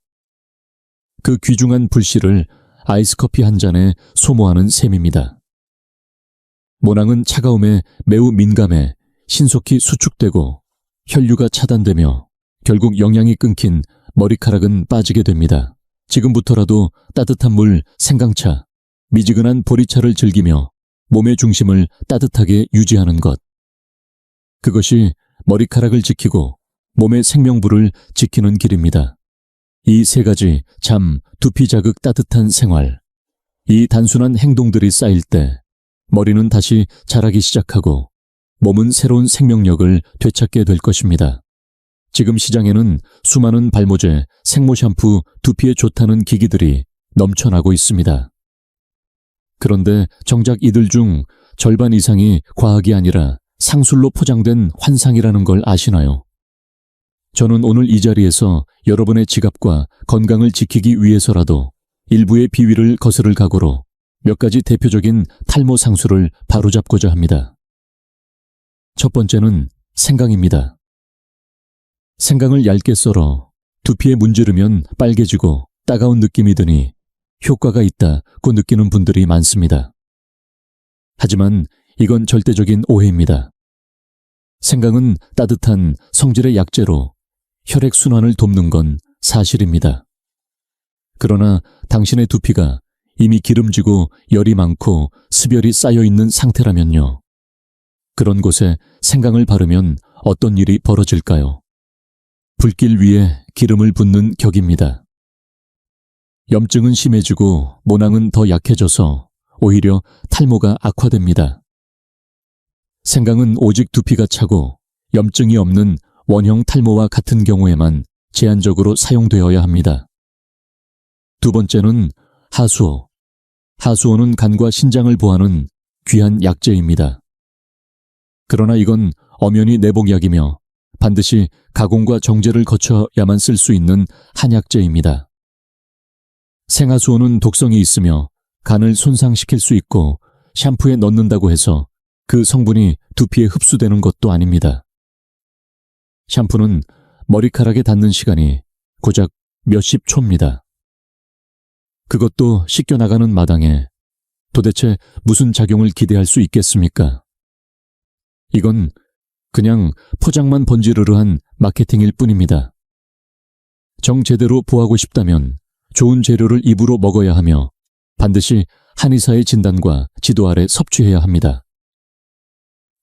그 귀중한 불씨를 아이스커피 한 잔에 소모하는 셈입니다. 모낭은 차가움에 매우 민감해 신속히 수축되고 혈류가 차단되며 결국 영양이 끊긴 머리카락은 빠지게 됩니다. 지금부터라도 따뜻한 물, 생강차, 미지근한 보리차를 즐기며 몸의 중심을 따뜻하게 유지하는 것. 그것이 머리카락을 지키고 몸의 생명부를 지키는 길입니다. 이 세 가지 잠, 두피 자극, 따뜻한 생활. 이 단순한 행동들이 쌓일 때 머리는 다시 자라기 시작하고 몸은 새로운 생명력을 되찾게 될 것입니다. 지금 시장에는 수많은 발모제, 생모 샴푸, 두피에 좋다는 기기들이 넘쳐나고 있습니다. 그런데 정작 이들 중 절반 이상이 과학이 아니라 상술로 포장된 환상이라는 걸 아시나요? 저는 오늘 이 자리에서 여러분의 지갑과 건강을 지키기 위해서라도 일부의 비위를 거스를 각오로 몇 가지 대표적인 탈모 상수를 바로잡고자 합니다. 첫 번째는 생강입니다. 생강을 얇게 썰어 두피에 문지르면 빨개지고 따가운 느낌이 드니 효과가 있다고 느끼는 분들이 많습니다. 하지만 이건 절대적인 오해입니다. 생강은 따뜻한 성질의 약재로 혈액순환을 돕는 건 사실입니다. 그러나 당신의 두피가 이미 기름지고 열이 많고 습열이 쌓여있는 상태라면요. 그런 곳에 생강을 바르면 어떤 일이 벌어질까요? 불길 위에 기름을 붓는 격입니다. 염증은 심해지고 모낭은 더 약해져서 오히려 탈모가 악화됩니다. 생강은 오직 두피가 차고 염증이 없는 원형 탈모와 같은 경우에만 제한적으로 사용되어야 합니다. 두 번째는 하수오. 하수오는 간과 신장을 보하는 귀한 약재입니다. 그러나 이건 엄연히 내복약이며 반드시 가공과 정제를 거쳐야만 쓸 수 있는 한약재입니다. 생하수오는 독성이 있으며 간을 손상시킬 수 있고 샴푸에 넣는다고 해서 그 성분이 두피에 흡수되는 것도 아닙니다. 샴푸는 머리카락에 닿는 시간이 고작 몇십 초입니다. 그것도 씻겨나가는 마당에 도대체 무슨 작용을 기대할 수 있겠습니까? 이건 그냥 포장만 번지르르한 마케팅일 뿐입니다. 정 제대로 보하고 싶다면 좋은 재료를 입으로 먹어야 하며 반드시 한의사의 진단과 지도 아래 섭취해야 합니다.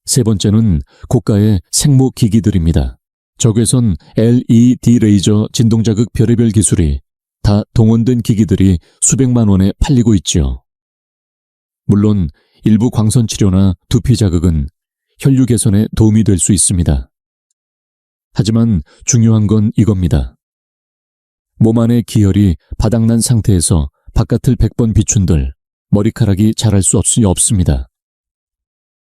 세 번째는 고가의 생모 기기들입니다. 적외선 LED 레이저 진동자극 별의별 기술이 다 동원된 기기들이 수백만 원에 팔리고 있지요. 물론 일부 광선 치료나 두피 자극은 혈류 개선에 도움이 될 수 있습니다. 하지만 중요한 건 이겁니다. 몸 안의 기혈이 바닥난 상태에서 바깥을 100번 비춘들 머리카락이 자랄 수 없습니다.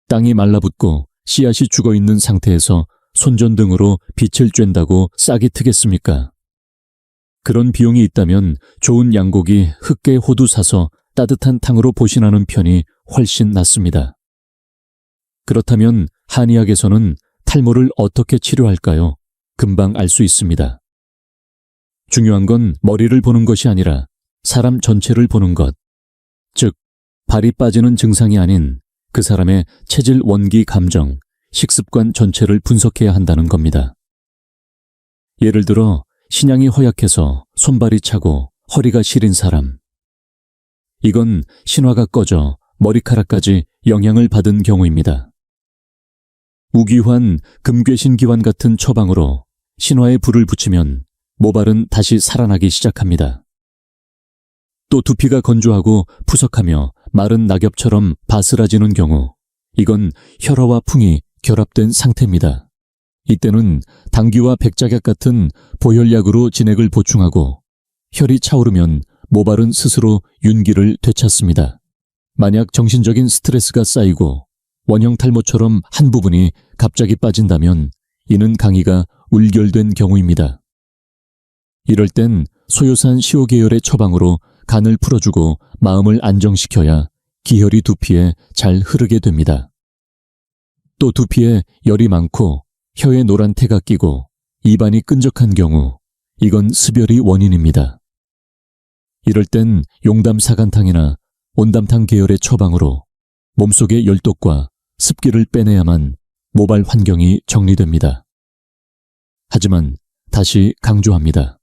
땅이 말라붙고 씨앗이 죽어있는 상태에서 손전등으로 빛을 쬐다고 싹이 트겠습니까? 그런 비용이 있다면 좋은 양고기 흑개 호두 사서 따뜻한 탕으로 보신하는 편이 훨씬 낫습니다. 그렇다면 한의학에서는 탈모를 어떻게 치료할까요? 금방 알 수 있습니다. 중요한 건 머리를 보는 것이 아니라 사람 전체를 보는 것, 즉 발이 빠지는 증상이 아닌 그 사람의 체질, 원기, 감정, 식습관 전체를 분석해야 한다는 겁니다. 예를 들어 신양이 허약해서 손발이 차고 허리가 시린 사람. 이건 신화가 꺼져 머리카락까지 영향을 받은 경우입니다. 우기환, 금괴신기환 같은 처방으로 신화에 불을 붙이면 모발은 다시 살아나기 시작합니다. 또 두피가 건조하고 푸석하며 마른 낙엽처럼 바스라지는 경우, 이건 혈화와 풍이 결합된 상태입니다. 이때는 당귀와 백작약 같은 보혈약으로 진액을 보충하고 혈이 차오르면 모발은 스스로 윤기를 되찾습니다. 만약 정신적인 스트레스가 쌓이고 원형 탈모처럼 한 부분이 갑자기 빠진다면 이는 강의가 울결된 경우입니다. 이럴 땐 소요산 시오 계열의 처방으로 간을 풀어주고 마음을 안정시켜야 기혈이 두피에 잘 흐르게 됩니다. 또 두피에 열이 많고 혀에 노란 태가 끼고 입안이 끈적한 경우 이건 습열이 원인입니다. 이럴 땐 용담 사간탕이나 온담탕 계열의 처방으로 몸속의 열독과 습기를 빼내야만 모발 환경이 정리됩니다. 하지만 다시 강조합니다.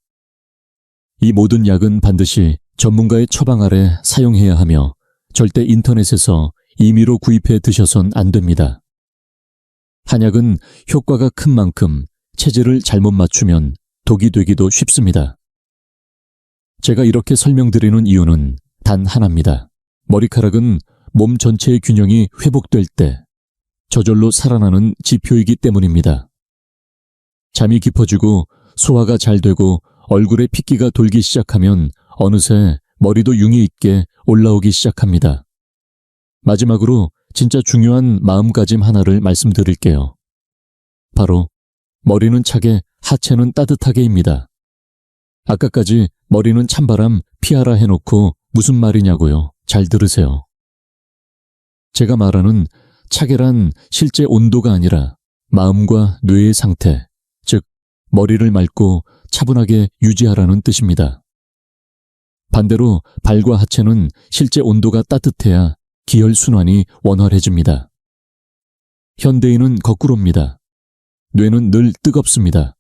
이 모든 약은 반드시 전문가의 처방 아래 사용해야 하며 절대 인터넷에서 임의로 구입해 드셔선 안 됩니다. 한약은 효과가 큰 만큼 체질을 잘못 맞추면 독이 되기도 쉽습니다. 제가 이렇게 설명드리는 이유는 단 하나입니다. 머리카락은 몸 전체의 균형이 회복될 때 저절로 살아나는 지표이기 때문입니다. 잠이 깊어지고 소화가 잘 되고 얼굴에 핏기가 돌기 시작하면 어느새 머리도 융이 있게 올라오기 시작합니다. 마지막으로 진짜 중요한 마음가짐 하나를 말씀드릴게요. 바로 머리는 차게, 하체는 따뜻하게입니다. 아까까지 머리는 찬바람 피하라 해놓고 무슨 말이냐고요. 잘 들으세요. 제가 말하는 차게란 실제 온도가 아니라 마음과 뇌의 상태, 즉 머리를 맑고 차분하게 유지하라는 뜻입니다. 반대로 발과 하체는 실제 온도가 따뜻해야 기혈순환이 원활해집니다. 현대인은 거꾸로입니다. 뇌는 늘 뜨겁습니다.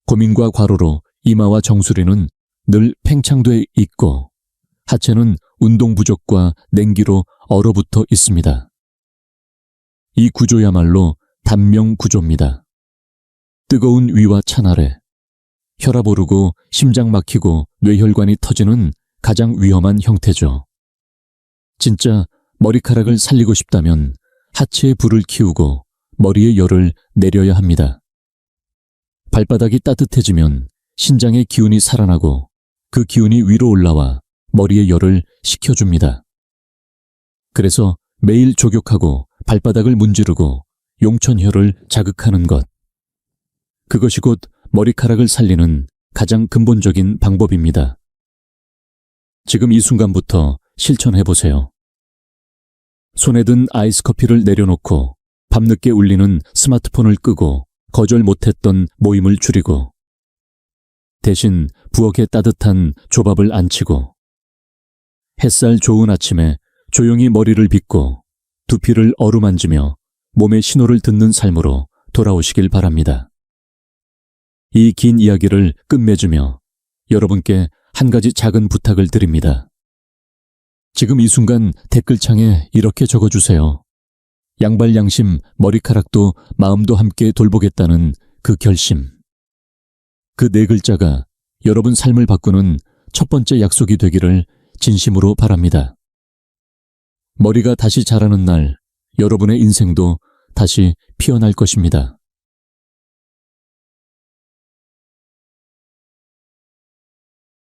고민과 과로로 이마와 정수리는 늘 팽창돼 있고 하체는 운동 부족과 냉기로 얼어붙어 있습니다. 이 구조야말로 단명 구조입니다. 뜨거운 위와 찬 아래, 혈압 오르고 심장 막히고 뇌혈관이 터지는 가장 위험한 형태죠. 진짜 머리카락을 살리고 싶다면 하체에 불을 키우고 머리에 열을 내려야 합니다. 발바닥이 따뜻해지면 신장의 기운이 살아나고 그 기운이 위로 올라와 머리에 열을 식혀줍니다. 그래서 매일 족욕하고 발바닥을 문지르고 용천혈을 자극하는 것. 그것이 곧 머리카락을 살리는 가장 근본적인 방법입니다. 지금 이 순간부터 실천해보세요. 손에 든 아이스 커피를 내려놓고 밤늦게 울리는 스마트폰을 끄고 거절 못했던 모임을 줄이고 대신 부엌에 따뜻한 조밥을 안치고 햇살 좋은 아침에 조용히 머리를 빗고 두피를 어루만지며 몸의 신호를 듣는 삶으로 돌아오시길 바랍니다. 이 긴 이야기를 끝맺으며 여러분께 한 가지 작은 부탁을 드립니다. 지금 이 순간 댓글창에 이렇게 적어주세요. 양발 양심, 머리카락도 마음도 함께 돌보겠다는 그 결심. 그 네 글자가 여러분 삶을 바꾸는 첫 번째 약속이 되기를 진심으로 바랍니다. 머리가 다시 자라는 날, 여러분의 인생도 다시 피어날 것입니다.